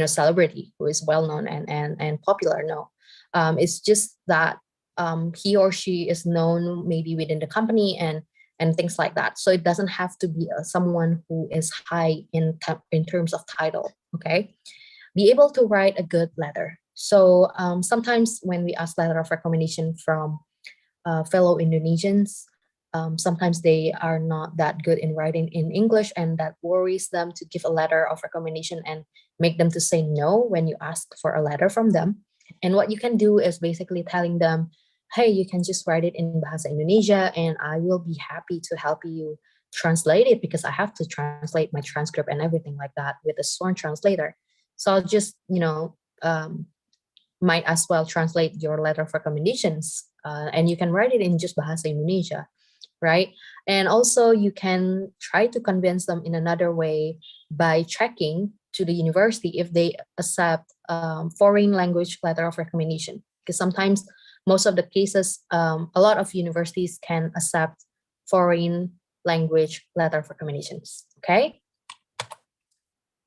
celebrity who is well known and popular. No, it's just that he or she is known maybe within the company and things like that. So it doesn't have to be someone who is high in terms of title. Okay, be able to write a good letter. So sometimes when we ask letter of recommendation from fellow Indonesians, sometimes they are not that good in writing in English, and that worries them to give a letter of recommendation and make them to say no when you ask for a letter from them. And what you can do is basically telling them, hey, you can just write it in Bahasa Indonesia and I will be happy to help you translate it because I have to translate my transcript and everything like that with a sworn translator. So I'll just, might as well translate your letter of recommendations and you can write it in just Bahasa Indonesia, right? And also you can try to convince them in another way by checking to the university if they accept foreign language letter of recommendation. Because sometimes most of the cases, a lot of universities can accept foreign language letter of recommendations, okay?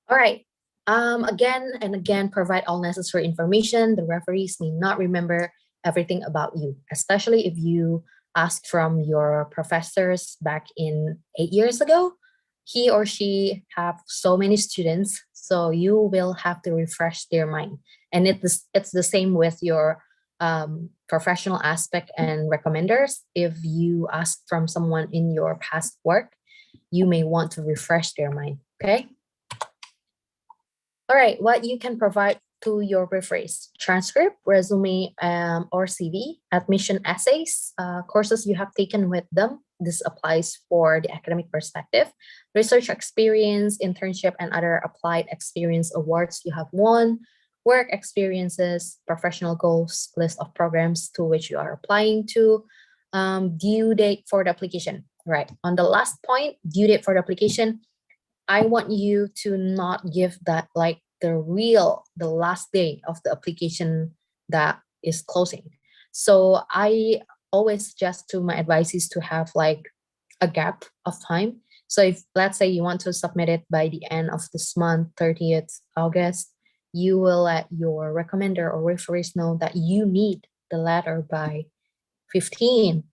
All right. Again and again, provide all necessary information. The referees may not remember everything about you, especially if you ask from your professors back in 8 years ago. He or she have so many students, so you will have to refresh their mind. And it's the same with your professional aspect and recommenders. If you ask from someone in your past work, you may want to refresh their mind, okay? All right, what you can provide to your referees: transcript, resume, or CV, admission essays, courses you have taken with them. This applies for the academic perspective, research experience, internship, and other applied experience awards you have won, work experiences, professional goals, list of programs to which you are applying to, due date for the application. Right, on the last point, due date for the application, I want you to not give that like the last day of the application that is closing. So I always suggest to my advisees to have like a gap of time. So if let's say you want to submit it by the end of this month, 30th August, you will let your recommender or referees know that you need the letter by 15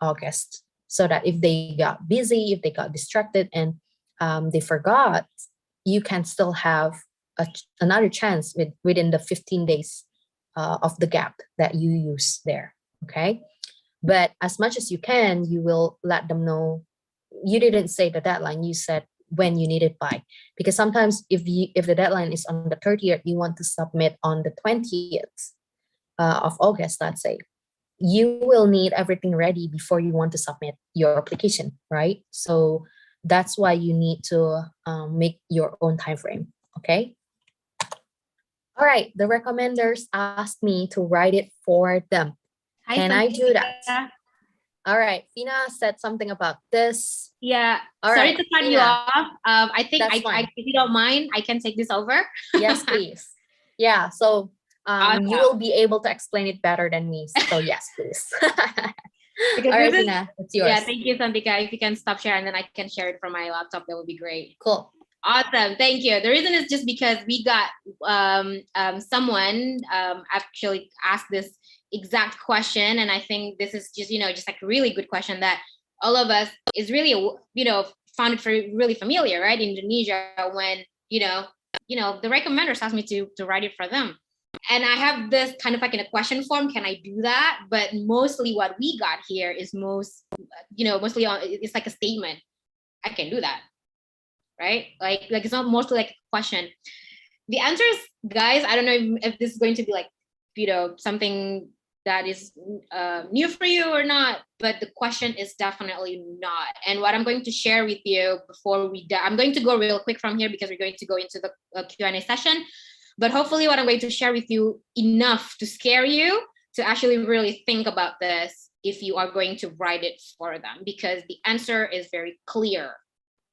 August, so that if they got busy, if they got distracted and they forgot, you can still have another chance within the 15 days of the gap that you use there, okay? But as much as you can, you will let them know. You didn't say the deadline, you said when you need it by. Because sometimes if the deadline is on the 30th, you want to submit on the 20th of August, let's say, you will need everything ready before you want to submit your application, right? So that's why you need to make your own time frame, okay? All right, the recommenders asked me to write it for them. Hi, Can I do that? Sophia. All right, Fina said something about this. Yeah, All sorry right, to cut you Fina, off. I think that's I, fine. if you don't mind, I can take this over. Yes, please. Yeah, so Awesome. you will be able to explain it better than me. So yes, please. Because all right, this is, Fina, it's yours. yeah, thank you, Santika. If you can stop sharing, then I can share it from my laptop, that would be great. Cool. Awesome, thank you. The reason is just because we got someone actually asked this exact question, and I think this is just just like a really good question that all of us is really found it really familiar, right? In Indonesia, when the recommenders asked me to write it for them, and I have this kind of like in a question form. Can I do that? But mostly what we got here is mostly it's like a statement. I can do that. Right? Like it's not mostly like a question. The answer is, guys, I don't know if this is going to be like, something that is new for you or not, but the question is definitely not. And what I'm going to share with you before I'm going to go real quick from here because we're going to go into the Q&A session. But hopefully what I'm going to share with you enough to scare you to actually really think about this if you are going to write it for them, because the answer is very clear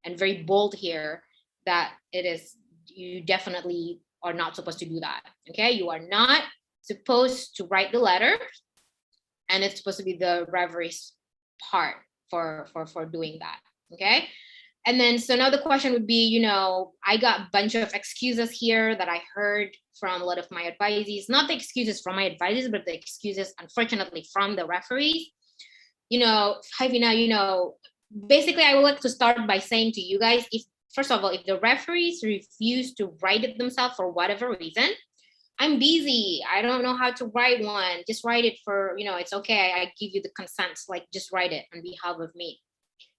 and very bold here that you definitely are not supposed to do that. Okay, you are not supposed to write the letter, and it's supposed to be the referee's part for doing that. Okay, and then so now the question would be, I got a bunch of excuses here that I heard from a lot of my advisees, not the excuses from my advisees, but the excuses unfortunately from the referees. Hi Vina, basically I would like to start by saying to you guys, first of all, if the referees refuse to write it themselves for whatever reason, I'm busy, I don't know how to write one, just write it for, it's okay, I give you the consent, like just write it on behalf of me.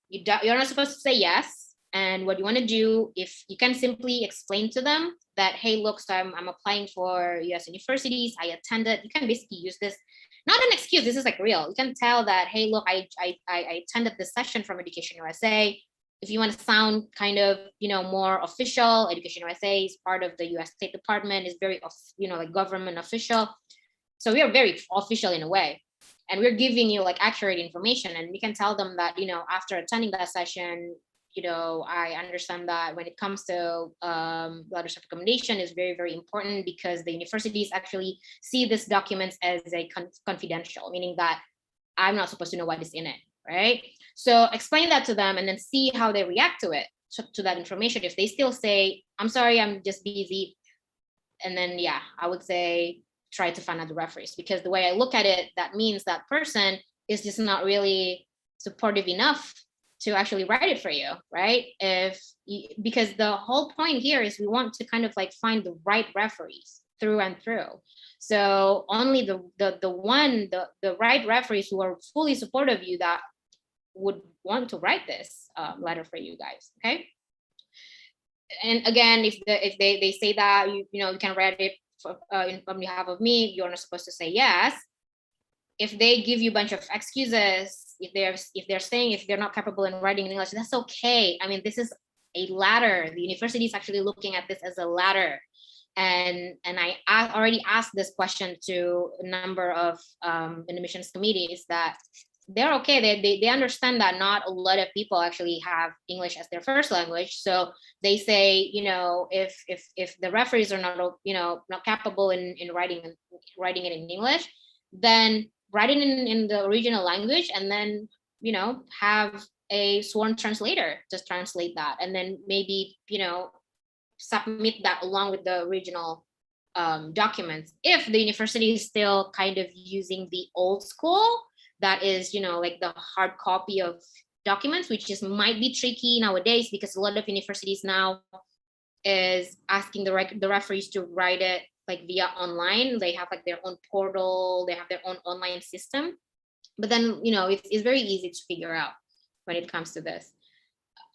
You're not supposed to say yes. And what you want to do, if you can simply explain to them that, hey, look, so I'm applying for US universities, I attended, you can basically use this, not an excuse, this is like real. You can tell that, hey, look, I attended this session from EducationUSA. If you want to sound kind of, more official, EducationUSA is part of the US State Department, is very, like government official. So we are very official in a way. And we're giving you like accurate information, and we can tell them that, after attending that session, I understand that when it comes to letters of recommendation is very, very important because the universities actually see these documents as a confidential, meaning that I'm not supposed to know what is in it, right? So explain that to them and then see how they react to it, to that information. If they still say, I'm sorry, I'm just busy, and then, yeah, I would say try to find other referees, because the way I look at it, that means that person is just not really supportive enough to actually write it for you, right? Because the whole point here is we want to kind of like find the right referees through and through. So only the right referees who are fully supportive of you that would want to write this letter for you guys, okay? And again, if they say that you can write it on behalf of me, you're not supposed to say yes. If they give you a bunch of excuses, if they're saying if they're not capable in writing in English, that's okay. I mean, this is a ladder. The university is actually looking at this as a ladder. And I already asked this question to a number of admissions committees that they're okay. They understand that not a lot of people actually have English as their first language. So they say, if the referees are not, not capable in writing it in English, then write it in the original language, and then, have a sworn translator just translate that, and then maybe, submit that along with the original documents. If the university is still kind of using the old school, that is, like the hard copy of documents, which might be tricky nowadays because a lot of universities now is asking the referees to write it like via online. They have like their own portal, they have their own online system. But then, it's very easy to figure out when it comes to this.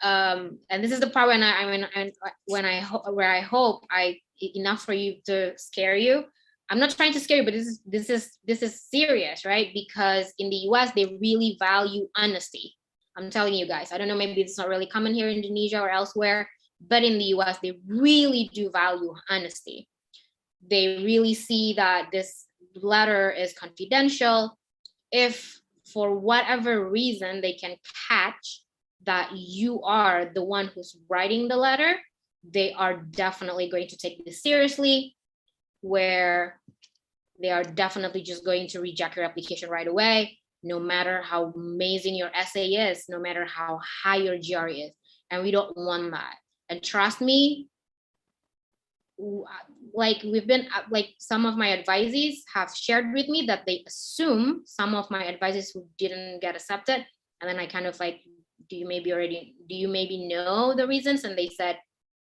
And this is the part where I hope enough for you to scare you. I'm not trying to scare you, but this is serious, right? Because in the US, they really value honesty. I'm telling you guys, I don't know, maybe it's not really common here in Indonesia or elsewhere, but in the US, they really do value honesty. They really see that this letter is confidential. If for whatever reason they can catch that you are the one who's writing the letter, they are definitely going to take this seriously, where they are definitely just going to reject your application right away, no matter how amazing your essay is, no matter how high your GRE is. And we don't want that. And trust me, like we've been like some of my advisees have shared with me that they assume some of my advisees who didn't get accepted, and then I kind of like, do you maybe know the reasons? And they said,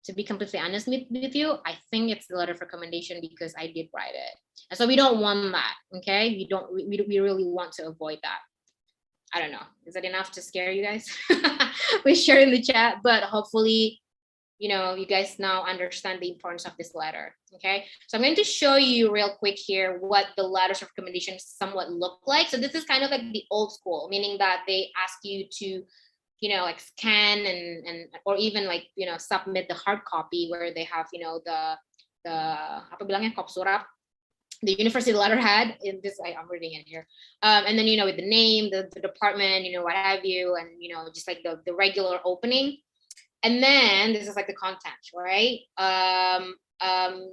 to be completely honest with you, I think it's the letter of recommendation because I did write it. And so we don't want that. Okay, we really want to avoid that. I don't know, is that enough to scare you guys? We share in the chat, but hopefully, you know, you guys now understand the importance of this letter. Okay, so I'm going to show you real quick here what the letters of recommendation somewhat look like. So this is kind of like the old school, meaning that they ask you to, you know, like scan and or even like, you know, submit the hard copy where they have, you know, the apa bilangnya kop surat, the university letterhead. In this, I'm reading it here, and then, you know, with the name, the department, you know, what have you, and, you know, just like the regular opening. And then this is like the content, right?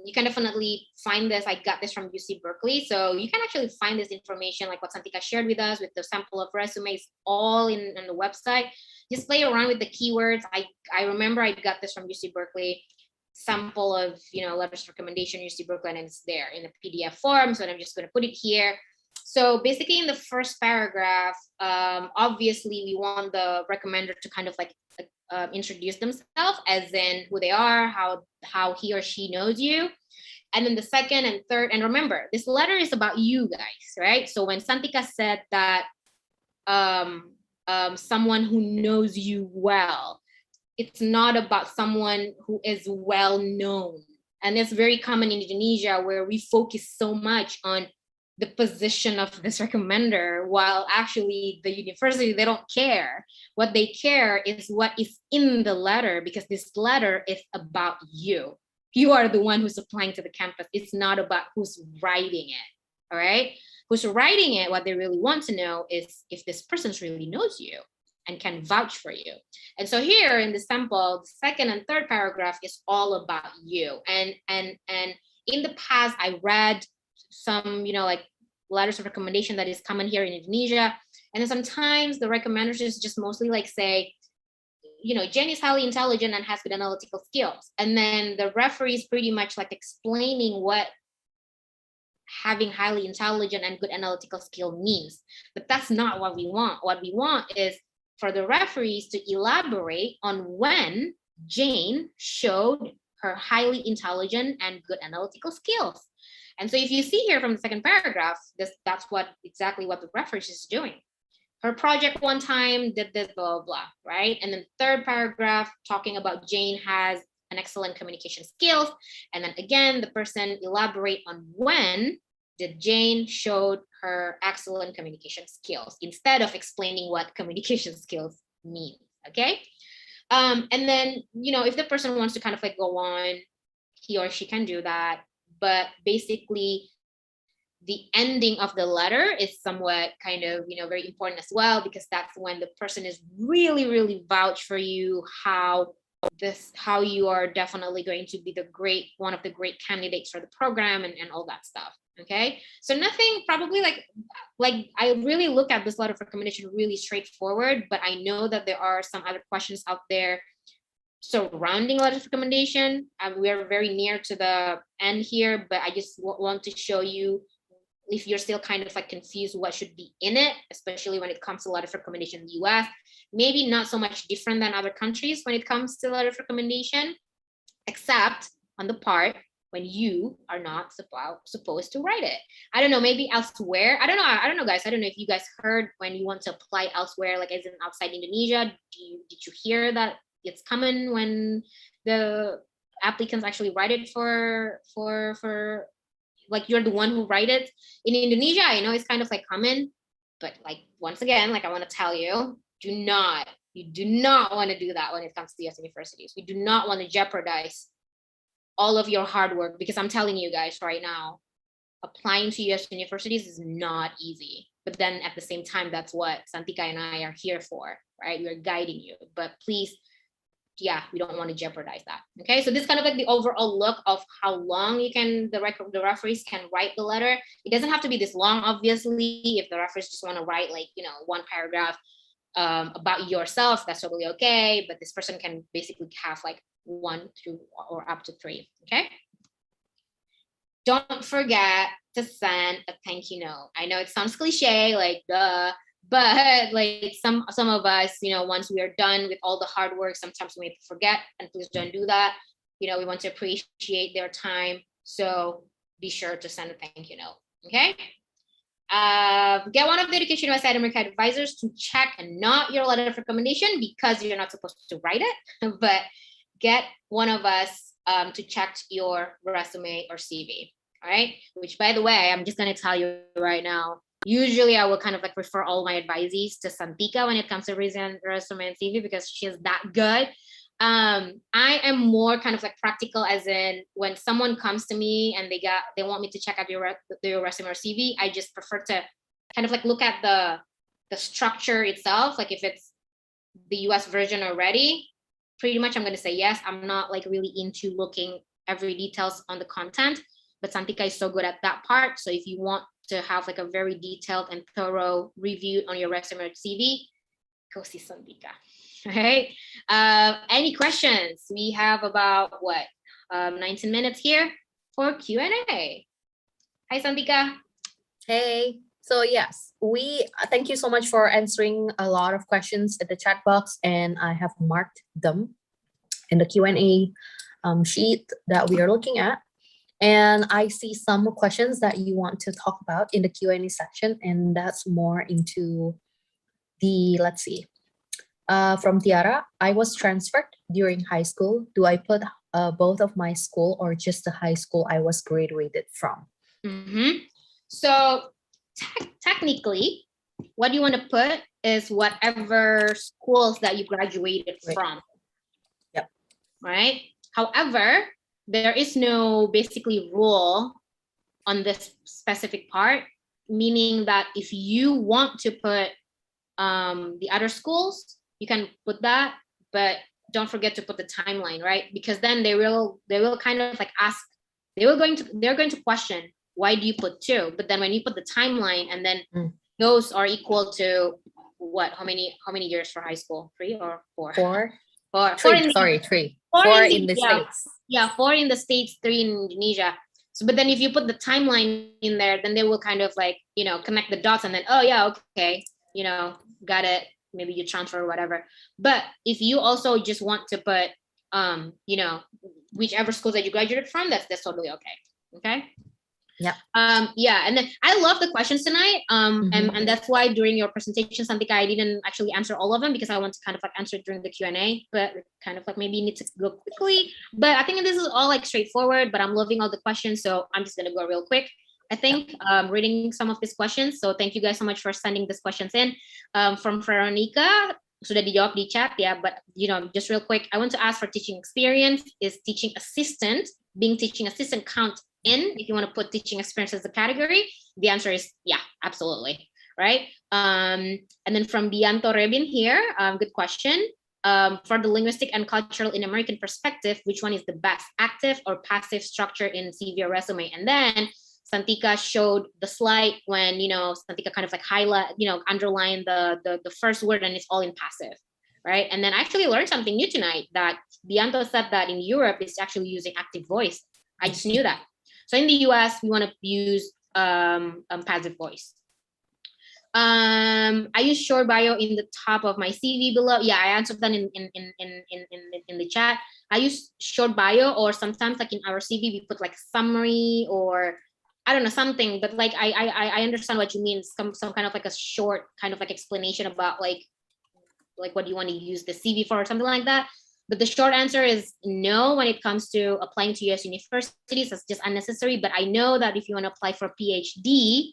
You can definitely find this. I got this from UC Berkeley. So you can actually find this information, like what Santika shared with us with the sample of resumes, all in the website. Just play around with the keywords. I remember I got this from UC Berkeley, sample of, you know, letters of recommendation, UC Berkeley, and it's there in a PDF form. So I'm just going to put it here. So basically in the first paragraph, obviously we want the recommender to kind of like introduce themselves, as in who they are, how he or she knows you. And then the second and third, and remember, this letter is about you guys, right? So when Santika said that someone who knows you well, it's not about someone who is well known. And it's very common in Indonesia where we focus so much on the position of this recommender, while actually the university, they don't care. What they care is what is in the letter, because this letter is about you. You are the one who's applying to the campus. It's not about who's writing it, all right? Who's writing it, what they really want to know is if this person really knows you and can vouch for you. And so here in the sample, the second and third paragraph is all about you. And in the past, I read some, you know, like letters of recommendation that is common here in Indonesia. And then sometimes the recommenders just mostly like say, you know, Jen is highly intelligent and has good analytical skills. And then the referee is pretty much like explaining what having highly intelligent and good analytical skill means. But that's not what we want. What we want is for the referees to elaborate on when Jane showed her highly intelligent and good analytical skills. And so if you see here from the second paragraph, that's exactly what the referee is doing. Her project one time did this, blah, blah, blah, right? And then third paragraph talking about Jane has an excellent communication skills. And then again, the person elaborate on when did Jane showed her excellent communication skills, instead of explaining what communication skills mean, okay? And then, you know, if the person wants to kind of like go on, he or she can do that. But basically, the ending of the letter is somewhat kind of, you know, very important as well, because that's when the person is really, really vouch for you, how you are definitely going to be one of the great candidates for the program and all that stuff. Okay, so nothing probably like I really look at this letter of recommendation really straightforward, but I know that there are some other questions out there surrounding letter of recommendation. We're very near to the end here, but I just want to show you, if you're still kind of like confused what should be in it, especially when it comes to letter of recommendation in the US, maybe not so much different than other countries when it comes to letter of recommendation, except on the part when you are not supposed to write it. I don't know, maybe elsewhere. I don't know, guys. I don't know if you guys heard when you want to apply elsewhere, like as in outside Indonesia, did you hear that it's common when the applicants actually write it for like you're the one who write it? In Indonesia, I know it's kind of like common, but like once again, like I want to tell you, you do not want to do that when it comes to US universities. We do not want to jeopardize all of your hard work, because I'm telling you guys right now, applying to US universities is not easy. But then at the same time, that's what Santika and I are here for, right? We're guiding you, but please, yeah, we don't want to jeopardize that. Okay, so this is kind of like the overall look of how long the referees can write the letter. It doesn't have to be this long, obviously. If the referees just want to write like, you know, one paragraph about yourself, that's totally okay. But this person can basically have like 1 through or up to 3. Okay. Don't forget to send a thank you note. I know it sounds cliche, like duh, but like some of us, once we are done with all the hard work, sometimes we may forget, and please don't do that. We want to appreciate their time, so be sure to send a thank you note. Okay. Get one of the EducationUSA America advisors to check not your letter of recommendation, because you're not supposed to write it, but get one of us to check your resume or CV. All right. Which, by the way, I'm just going to tell you right now, usually I will kind of like refer all my advisees to Santika when it comes to resume and CV, because she's that good. I am more kind of like practical, as in when someone comes to me and they want me to check out your resume or CV, I just prefer to kind of like look at the structure itself. Like if it's the US version already, pretty much I'm going to say yes. I'm not like really into looking every details on the content, but Santika is so good at that part. So if you want to have like a very detailed and thorough review on your resume or CV, go see Santika. All right. Any questions? We have about 19 minutes here for Q&A. Hi, Santika. Hey. So yes, we thank you so much for answering a lot of questions at the chat box, and I have marked them in the Q&A sheet that we are looking at. And I see some questions that you want to talk about in the Q&A section, and that's more into the, let's see, from Tiara. I was transferred during high school. Do I put both of my school or just the high school I was graduated from? Mm-hmm. So technically, what you want to put is whatever schools that you graduated from. Yep. Right. However, there is no basically rule on this specific part, meaning that if you want to put the other schools, you can put that, but don't forget to put the timeline, right? Because then they will kind of like ask, they're going to question, why do you put 2? But then when you put the timeline, and then those are equal to what? How many years for high school? 3 or 4? 4. 3. 3. 4 in the States. Yeah, 4 in the States, 3 in Indonesia. So, but then if you put the timeline in there, then they will kind of like, connect the dots, and then, oh yeah, okay, got it. Maybe you transfer or whatever. But if you also just want to put, whichever schools that you graduated from, that's totally okay. Okay. Yeah. Yeah. And then I love the questions tonight. And that's why during your presentation, Santika, I didn't actually answer all of them, because I want to kind of like answer it during the Q&A, but kind of like maybe need to go quickly. But I think this is all like straightforward, but I'm loving all the questions. So I'm just going to go real quick. I think reading some of these questions. So thank you guys so much for sending these questions in. From Veronica, sudah dijawab di chat ya, but just real quick, I want to ask for teaching experience. Is teaching assistant count in, if you want to put teaching experience as a category? The answer is yeah, absolutely. Right. And then from Bianto Rebin here, good question. For the linguistic and cultural in American perspective, which one is the best, active or passive structure in CV or resume? And then Santika showed the slide when, Santika kind of like highlight, underline the first word, and it's all in passive, right? And then I actually learned something new tonight, that Bianto said that in Europe, it's actually using active voice. I just knew that. So in the US, we want to use passive voice. I use short bio in the top of my CV below. Yeah, I answered that in the chat. I use short bio, or sometimes like in our CV, we put like summary, or I don't know, something, but like I understand what you mean. Some kind of like a short kind of like explanation about like what do you want to use the CV for, or something like that. But the short answer is no. When it comes to applying to US universities, it's just unnecessary. But I know that if you want to apply for a PhD,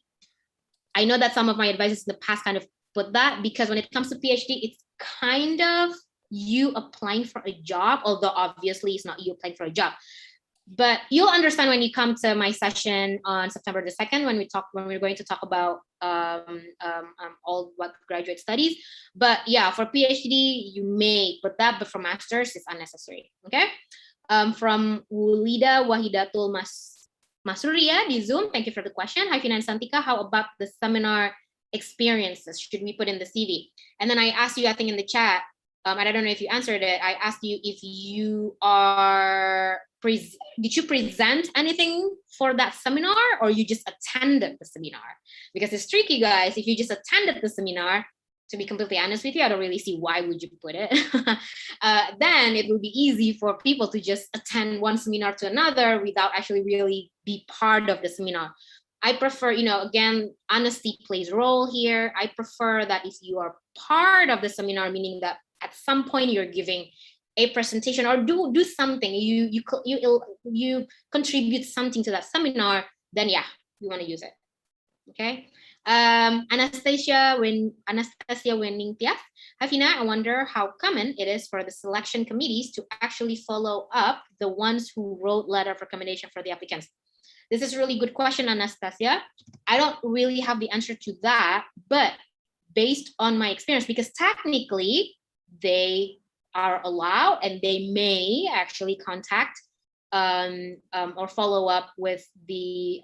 I know that some of my advisors in the past kind of put that, because when it comes to PhD, it's kind of you applying for a job, although obviously it's not you applying for a job. But you'll understand when you come to my session on September the 2nd, when we're going to talk about all what graduate studies. But yeah, for PhD, you may put that, but for master's, it's unnecessary. Okay. From Wulida Wahidatul Masuria di Zoom, thank you for the question. Hi, Fina and Santika, how about the seminar experiences? Should we put in the CV? And then I asked you, I think in the chat, and I don't know if you answered it. I asked you if you are, did you present anything for that seminar, or you just attended the seminar? Because it's tricky, guys. If you just attended the seminar, to be completely honest with you, I don't really see why would you put it. Then it will be easy for people to just attend one seminar to another without actually really be part of the seminar. I prefer, again, honesty plays a role here. I prefer that if you are part of the seminar, meaning that at some point you're giving a presentation or do something, you contribute something to that seminar, then yeah, you want to use it. Okay. Anastasia Weningtias. Havina, I wonder how common it is for the selection committees to actually follow up the ones who wrote letter of recommendation for the applicants. This is a really good question, Anastasia. I don't really have the answer to that, but based on my experience, because technically they are allowed and they may actually contact or follow up with the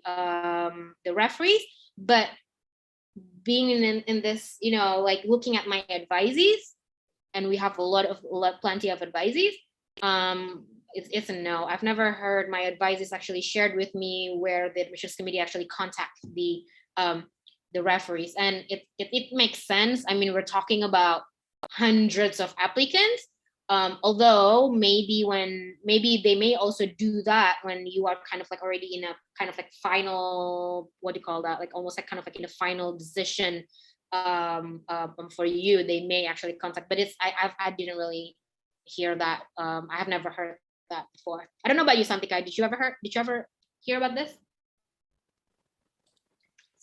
referees, but being in this, like looking at my advisees, and we have plenty of advisees, it's a no. I've never heard my advisors actually shared with me where the admissions committee actually contact the referees, and it makes sense. I mean, we're talking about hundreds of applicants. Although maybe they may also do that when you are kind of like already in a kind of like final, what do you call that? Like almost like kind of like in a final decision for you, they may actually contact, but I didn't really hear that. I have never heard that before. I don't know about you, Santika. Did you ever hear about this?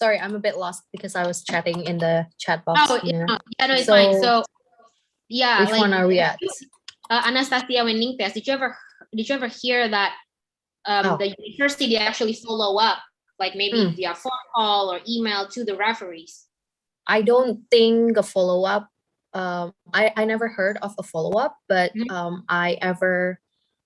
Sorry, I'm a bit lost because I was chatting in the chat box. Oh, yeah, no, it's fine. So yeah, which one are we at? Anastasia Weningtias, did you ever hear that the university, they actually follow up, like maybe via phone call or email to the referees? I don't think a follow-up, I never heard of a follow-up, but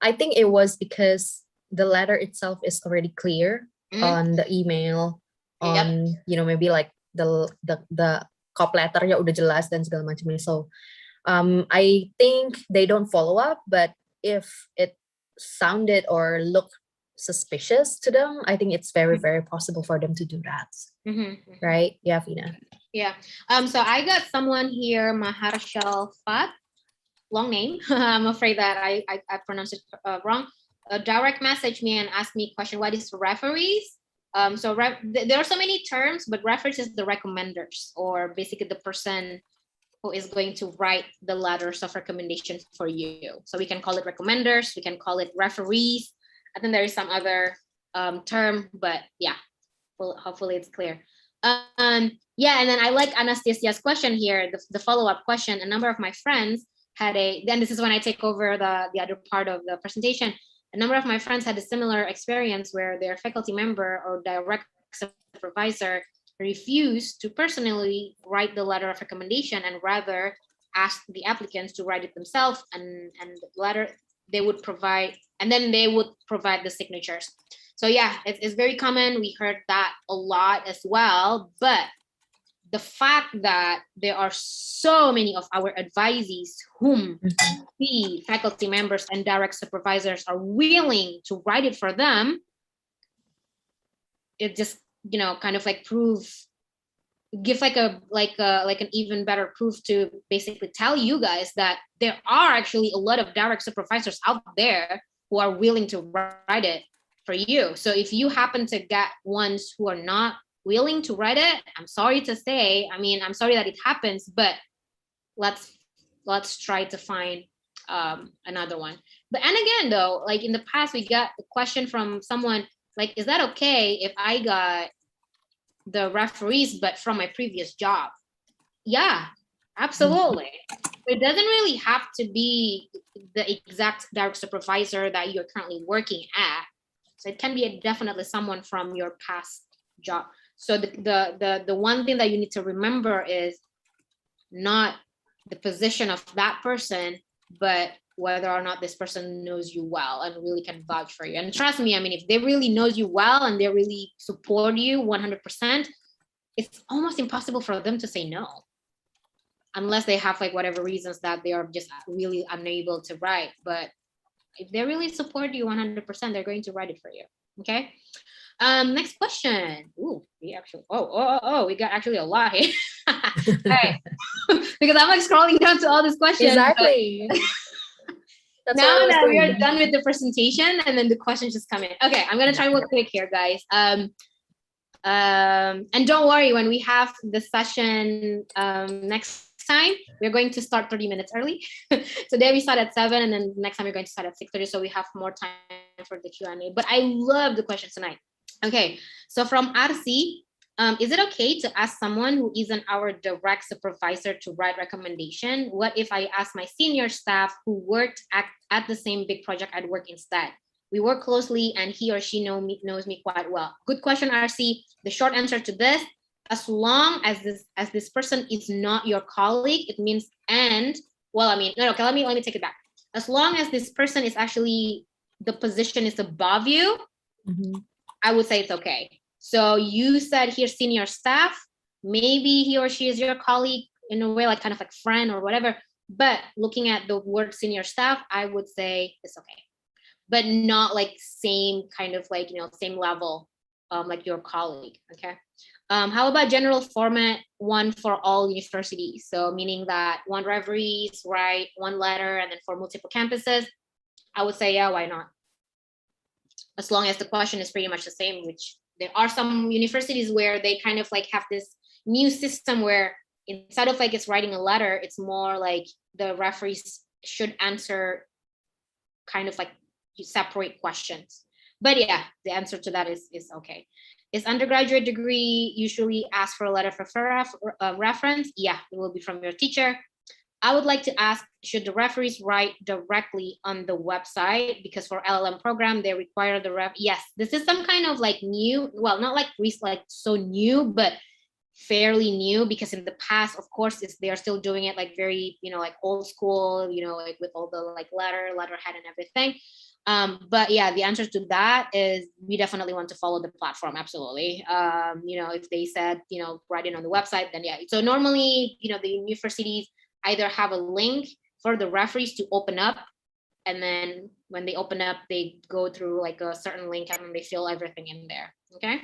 I think it was because the letter itself is already clear on the email, on maybe like the cop letternya udah jelas dan segala macamnya. So I think they don't follow up, but if it sounded or looked suspicious to them, I think it's very, very possible for them to do that. Right? Yeah, Vina. Yeah. So I got someone here, Maharshal Fat, long name. I'm afraid that I pronounced it wrong. Direct message me and ask me a question, what is referees? So there are so many terms, but referees is the recommenders, or basically the person who is going to write the letters of recommendation for you. So we can call it recommenders, we can call it referees. I think there is some other term, but yeah, well, hopefully it's clear. Yeah, and then I like Anastasia's question here, the follow-up question. A number of my friends had then this is when I take over the other part of the presentation. A number of my friends had a similar experience where their faculty member or direct supervisor refused to personally write the letter of recommendation and rather asked the applicants to write it themselves, and the letter they would provide, and then they would provide the signatures. So yeah, it's very common. We heard that a lot as well, but the fact that there are so many of our advisees whom the faculty members and direct supervisors are willing to write it for them, it just kind of like give like an even better proof to basically tell you guys that there are actually a lot of direct supervisors out there who are willing to write it for you. So if you happen to get ones who are not willing to write it, I'm sorry to say, I'm sorry that it happens, but let's try to find another one. But and again though, like in the past we got a question from someone like, is that okay if I got the referees but from my previous job? Yeah, absolutely. It doesn't really have to be the exact direct supervisor that you're currently working at. So it can be definitely someone from your past job. So the one thing that you need to remember is not the position of that person, but whether or not this person knows you well and really can vouch for you. And trust me, if they really knows you well and they really support you 100%, it's almost impossible for them to say no. unless they have like whatever reasons that they are just really unable to write. But if they really support you 100%, they're going to write it for you. Okay. Next question. Ooh, we actually, we got actually a lot here. All right. Because I'm like scrolling down to all these questions. Exactly. That's now that we are done with the presentation and then the questions just come in. Okay, I'm gonna try real quick here, guys. And don't worry, when we have the session next time, we're going to start 30 minutes early. Today we start at 7, and then next time we're going to start at 6:30, so we have more time for the Q&A. But I love the questions tonight. Okay, so from Arsi, is it okay to ask someone who isn't our direct supervisor to write recommendation? What if I ask my senior staff who worked at the same big project I'd work instead? We work closely and he or she knows me quite well. Good question, RC. The short answer to this, as long as this person is not your colleague, it means okay, let me take it back. As long as this person is actually, the position is above you, I would say it's okay. So you said here senior staff, maybe he or she is your colleague in a way, like kind of like friend or whatever, but looking at the word senior staff, I would say it's okay, but not like same kind of like, same level, like your colleague. Okay. How about general format, one for all universities? So meaning that one referees write one letter, and then for multiple campuses, I would say, yeah, why not? As long as the question is pretty much the same, which there are some universities where they kind of like have this new system where instead of like it's writing a letter, it's more like the referees should answer kind of like separate questions. But yeah, the answer to that is okay. Is undergraduate degree usually asked for a letter for reference? Yeah, it will be from your teacher. I would like to ask, should the referees write directly on the website? Because for LLM program, they require the yes, this is some kind of like new, well, not like so new, but fairly new, because in the past, of course, they are still doing it like very, like old school, like with all the like letterhead and everything. But yeah, the answer to that is we definitely want to follow the platform. Absolutely. If they said, write it on the website, then yeah. So normally, the universities either have a link for the referees to open up, and then when they open up, they go through like a certain link and then they fill everything in there. Okay.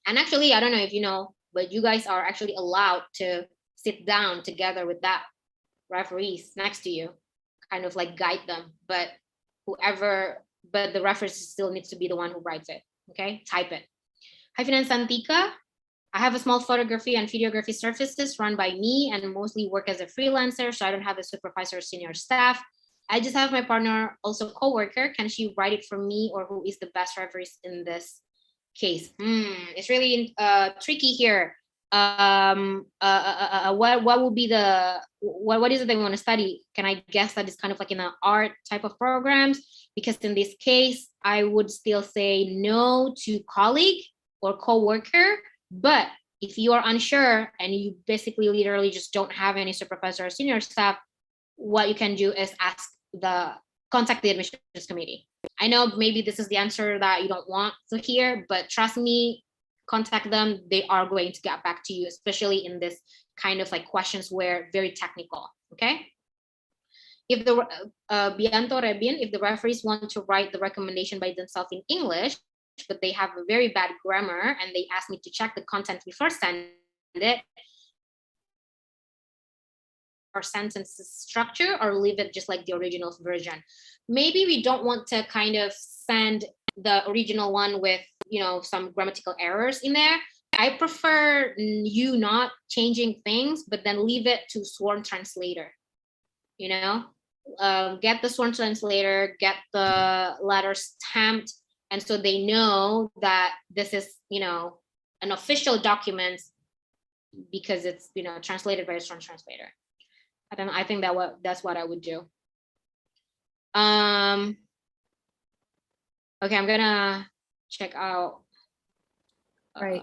And actually, I don't know if you know, but you guys are actually allowed to sit down together with that referees next to you, kind of like guide them, but the referee still needs to be the one who writes it. Okay, type it. Hi, Finan Santika. I have a small photography and videography services run by me and mostly work as a freelancer, so I don't have a supervisor or senior staff. I just have my partner, also co-worker. Can she write it for me, or who is the best referees in this case? It's really tricky here. What will be what is it they want to study? Can I guess that it's kind of like in an art type of programs? Because in this case, I would still say no to colleague or co-worker. But if you are unsure and you basically literally just don't have any supervisor or senior staff, what you can do is contact the admissions committee. I know maybe this is the answer that you don't want to hear, but trust me, contact them. They are going to get back to you, especially in this kind of like questions where very technical. Okay. If the Bianto Rebin, if the referees want to write the recommendation by themselves in English, but they have a very bad grammar and they ask me to check the content before send it, or sentence structure, or leave it just like the original version. Maybe we don't want to kind of send the original one with, some grammatical errors in there. I prefer you not changing things, but then leave it to sworn translator. Get the sworn translator, get the letter stamped, and so they know that this is, an official document because it's, translated by a sworn translator. I think that's what I would do. Okay, I'm gonna check out. Right.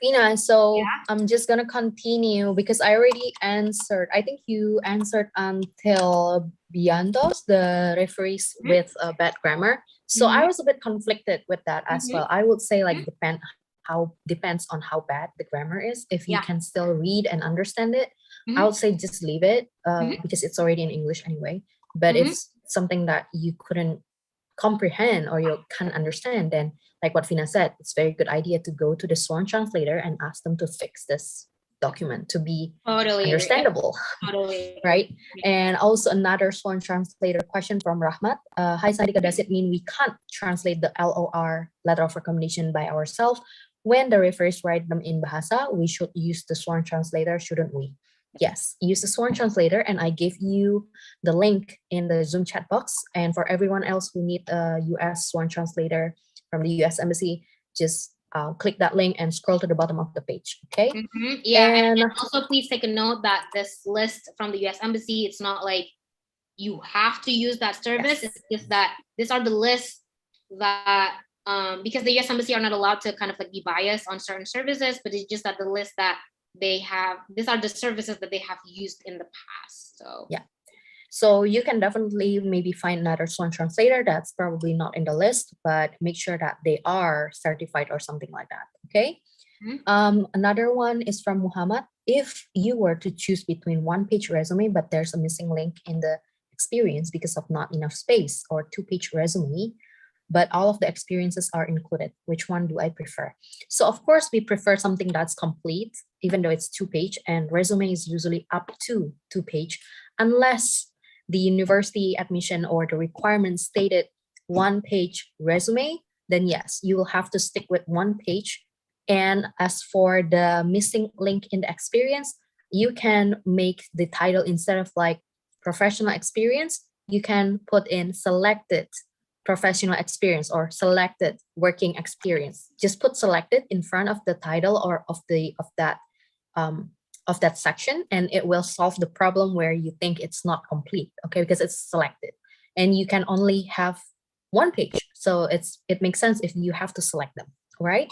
Fina, so yeah. I'm just gonna continue because I already answered. I think you answered until Biantos, the referees with bad grammar. So I was a bit conflicted with that as well. I would say like depends on how bad the grammar is. If you can still read and understand it, I would say just leave it Mhm. because it's already in English anyway. But if something that you couldn't comprehend or you can't understand, then like what Vina said, it's a very good idea to go to the sworn translator and ask them to fix this document to be Totally agree. understandable. Totally agree. Right? Yeah. And also another sworn translator question from Rahmat. Hi Sandika, does it mean we can't translate the LOR, letter of recommendation, by ourselves? When the referees write them in Bahasa, we should use the sworn translator, shouldn't we? Yes, use the sworn translator, and I gave you the link in the Zoom chat box. And for everyone else who need a US sworn translator from the US Embassy, just click that link and scroll to the bottom of the page, okay? Yeah, and also please take a note that this list from the US Embassy, it's not like you have to use that service. It's just that these are the lists that, because the US Embassy are not allowed to kind of like be biased on certain services, but it's just that the list that they have, these are the services that they have used in the past. So yeah. So you can definitely maybe find another sworn translator that's probably not in the list, but make sure that they are certified or something like that, okay? Another one is from Muhammad. If you were to choose between one-page resume, but there's a missing link in the experience because of not enough space, or two-page resume, but all of the experiences are included, which one do I prefer? So of course, we prefer something that's complete, even though it's 2-page, and resume is usually up to 2-page, unless the university admission or the requirement stated 1-page resume, then yes, you will have to stick with 1-page. And as for the missing link in the experience, you can make the title, instead of like professional experience, you can put in selected professional experience or selected working experience. Just put selected in front of the title or of that section, and it will solve the problem where you think it's not complete, okay, because it's selected. And you can only have 1-page, so it makes sense if you have to select them, right?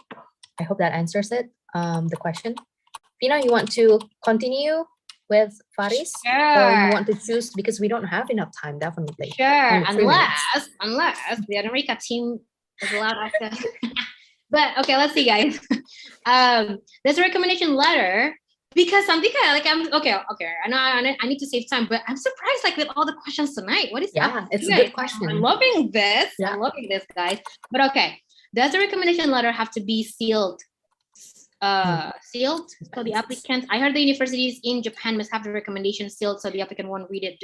I hope that answers it, the question. Vina, you want to continue with Faris? Or you want to choose, because we don't have enough time, definitely. Sure, unless the America team is allowed access. But okay, let's see, guys. There's a recommendation letter, because something like I'm okay. I know I need to save time, but I'm surprised like with all the questions tonight. What is Yeah, it's a good question. I'm loving this. Yeah. I'm loving this, guys. But okay, does the recommendation letter have to be sealed? Sealed so the applicant, I heard the universities in Japan must have the recommendation sealed so the applicant won't read it.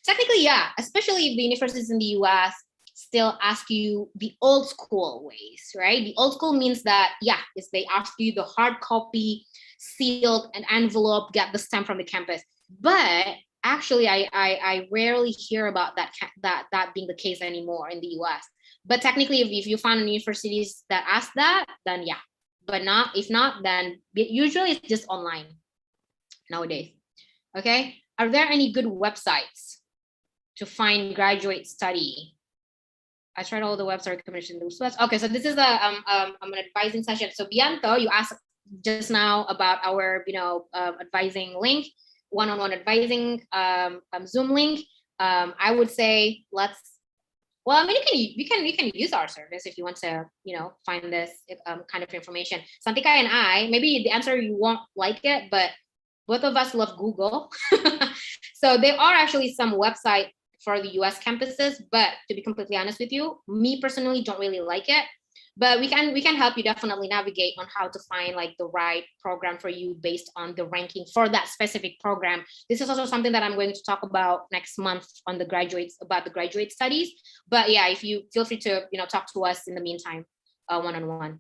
Technically, yeah, especially if the universities in the US still ask you the old school ways, right? The old school means that, yeah, is they ask you the hard copy, sealed, and envelope, get the stamp from the campus. But actually, I rarely hear about that being the case anymore in the US. But technically, if you find universities that ask that, then yeah. But if not, then usually it's just online nowadays. Okay. Are there any good websites to find graduate study? I tried all the website recommendations. Okay, so this is an advising session. So Bianto, you asked just now about our advising link, one-on-one advising Zoom link. I would say well, I mean, you can use our service if you want to, find this kind of information. Santika and I, maybe the answer you won't like it, but both of us love Google. So there are actually some websites for the US campuses, but to be completely honest with you, me personally don't really like it. But we can help you definitely navigate on how to find like the right program for you based on the ranking for that specific program. This is also something that I'm going to talk about next month on the graduate studies. But yeah, if you feel free to talk to us in the meantime, one-on-one.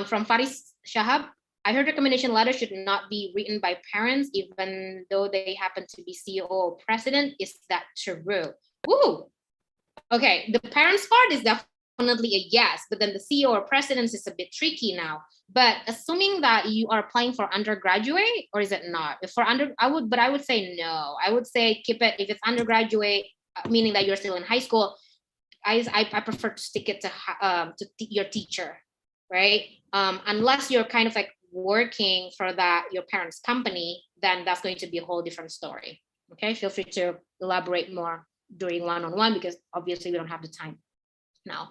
From Faris Shahab, I heard recommendation letters should not be written by parents, even though they happen to be CEO or president. Is that true? Ooh. Okay, the parents part is definitely a yes, but then the CEO or president is a bit tricky now. But assuming that you are applying for undergraduate, or is it not? If for I would say no. I would say keep it if it's undergraduate, meaning that you're still in high school. I prefer to stick it to your teacher, right? Unless you're kind of like working for your parents' company, then that's going to be a whole different story. Okay, feel free to elaborate more during one-on-one because obviously we don't have the time now.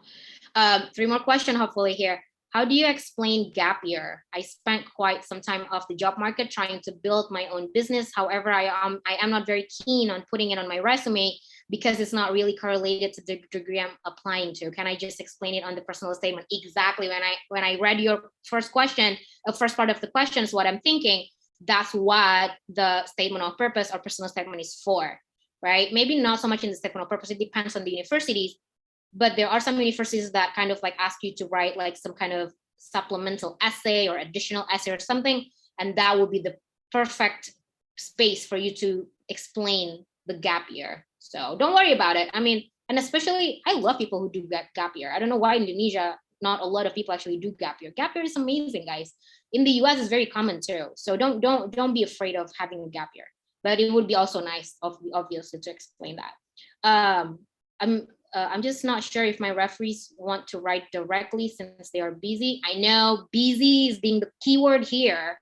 3 more questions hopefully here. How do you explain gap year? I spent quite some time off the job market trying to build my own business. However, I am not very keen on putting it on my resume because it's not really correlated to the degree I'm applying to. Can I just explain it on the personal statement? Exactly. When I read your first question, first part of the question is what I'm thinking. That's what the statement of purpose or personal statement is for, right? Maybe not so much in the statement of purpose. It depends on the universities. But there are some universities that kind of like ask you to write like some kind of supplemental essay or additional essay or something. And that would be the perfect space for you to explain the gap year. So don't worry about it. I mean, and especially I love people who do gap year. I don't know why Indonesia, not a lot of people actually do gap year. Gap year is amazing, guys. In the US, it's very common too. So don't be afraid of having a gap year. But it would be also nice, obviously, to explain that. I'm just not sure if my referees want to write directly since they are busy. I know busy is being the keyword here,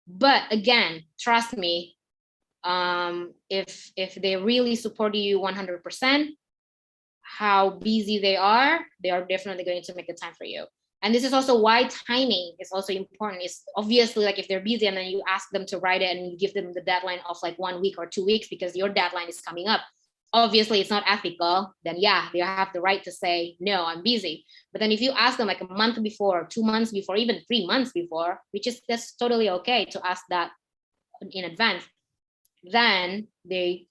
but again, trust me, if they really support you 100%, how busy they are definitely going to make the time for you. And this is also why timing is also important. It's obviously like if they're busy and then you ask them to write it and you give them the deadline of like 1 week or 2 weeks because your deadline is coming up. Obviously it's not ethical, then yeah, they have the right to say, no, I'm busy. But then if you ask them like a month before, 2 months before, even 3 months before, that's totally okay to ask that in advance, then they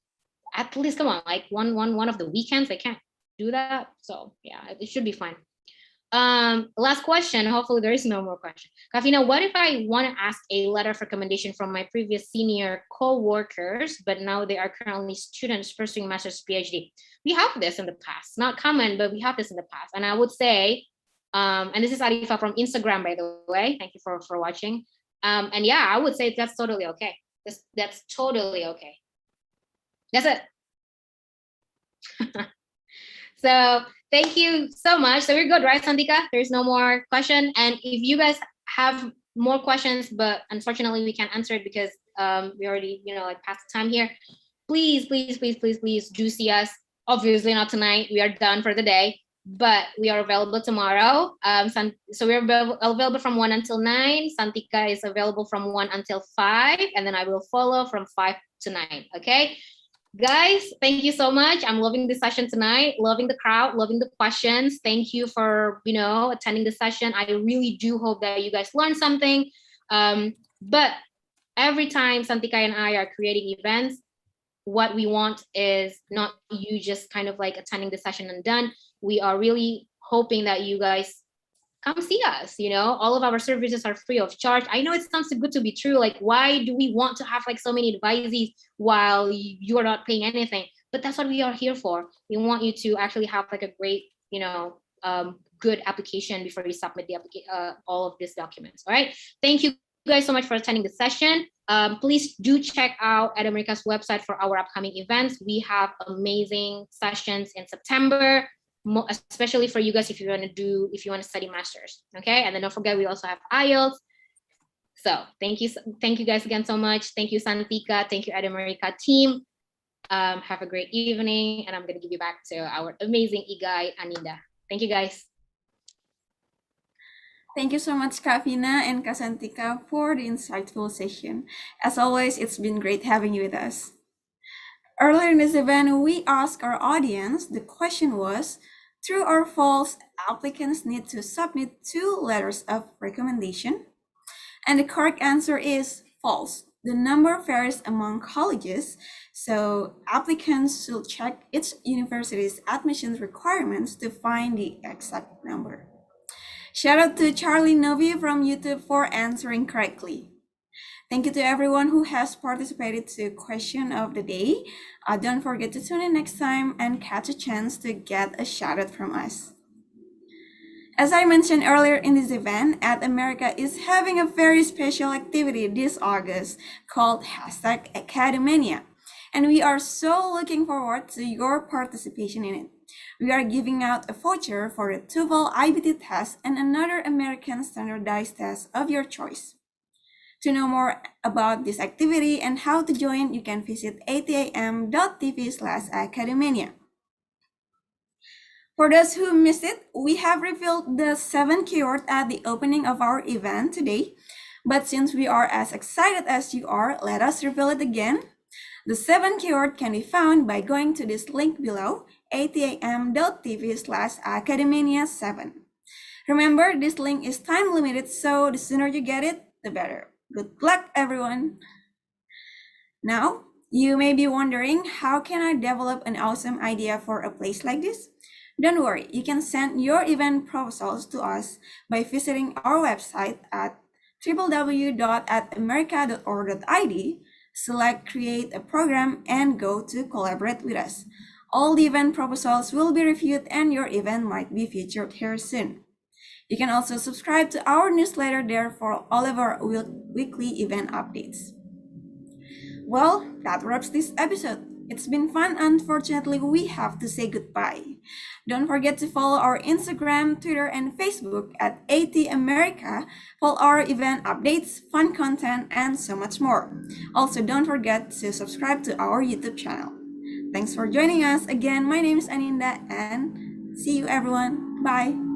at least, come on, like one of the weekends, they can't do that. So yeah, it should be fine. Last question, hopefully there is no more question. Kavina, what if I want to ask a letter of recommendation from my previous senior co-workers, but now they are currently students pursuing master's PhD? We have this in the past, not common, but we have this in the past. And I would say, and this is Arifa from Instagram, by the way, thank you for watching. And yeah, I would say that's totally okay. That's totally okay. That's it. So thank you so much. So we're good, right, Santika? There's no more question. And if you guys have more questions, but unfortunately we can't answer it because we already, like past the time here, please do see us. Obviously not tonight. We are done for the day, but we are available tomorrow. So we're available from 1 until 9. Santika is available from 1 until 5. And then I will follow from 5 to 9, okay? Guys, thank you so much. I'm loving this session tonight, loving the crowd, loving the questions. Thank you for, attending the session. I really do hope that you guys learned something. But every time Santika and I are creating events, what we want is not you just kind of like attending the session and done. We are really hoping that you guys come see us. All of our services are free of charge. I know it sounds too good to be true. Like, why do we want to have like so many advisees while you are not paying anything? But that's what we are here for. We want you to actually have like a great, good application before you submit the all of these documents. All right. Thank you guys so much for attending the session. Please do check out EduAmerica's website for our upcoming events. We have amazing sessions in September, especially for you guys if you want to study masters. Okay. And then don't forget, we also have IELTS. So thank you guys again so much. Thank you, Santika. Thank you, EduAmerica team. Have a great evening, and I'm going to give you back to our amazing e-guide, Aninda. Thank you, guys. Thank you so much, Kavina and Kasantika, for the insightful session. As always, it's been great having you with us. Earlier in this event, we asked our audience, the question was, true or false, applicants need to submit 2 letters of recommendation? And the correct answer is false. The number varies among colleges, so applicants should check each university's admissions requirements to find the exact number. Shout out to Charlie Novi from YouTube for answering correctly. Thank you to everyone who has participated to question of the day. Don't forget to tune in next time and catch a chance to get a shout out from us. As I mentioned earlier in this event, EduAmerica is having a very special activity this August called #Academania. And we are so looking forward to your participation in it. We are giving out a voucher for the TOEFL IBT test and another American standardized test of your choice. To know more about this activity and how to join, you can visit atam.tv/academania. For those who missed it, we have revealed the 7 keywords at the opening of our event today. But since we are as excited as you are, let us reveal it again. The 7 keyword can be found by going to this link below, atam.tv/academania7. Remember, this link is time limited, so the sooner you get it, the better. Good luck, everyone! Now, you may be wondering, how can I develop an awesome idea for a place like this? Don't worry, you can send your event proposals to us by visiting our website at www.atamerica.org.id, select Create a Program, and go to Collaborate with us. All the event proposals will be reviewed and your event might be featured here soon. You can also subscribe to our newsletter there for all of our weekly event updates. Well, that wraps this episode. It's been fun. Unfortunately, we have to say goodbye. Don't forget to follow our Instagram, Twitter, and Facebook at AT America for our event updates, fun content, and so much more. Also, don't forget to subscribe to our YouTube channel. Thanks for joining us. Again, my name is Aninda, and see you everyone. Bye.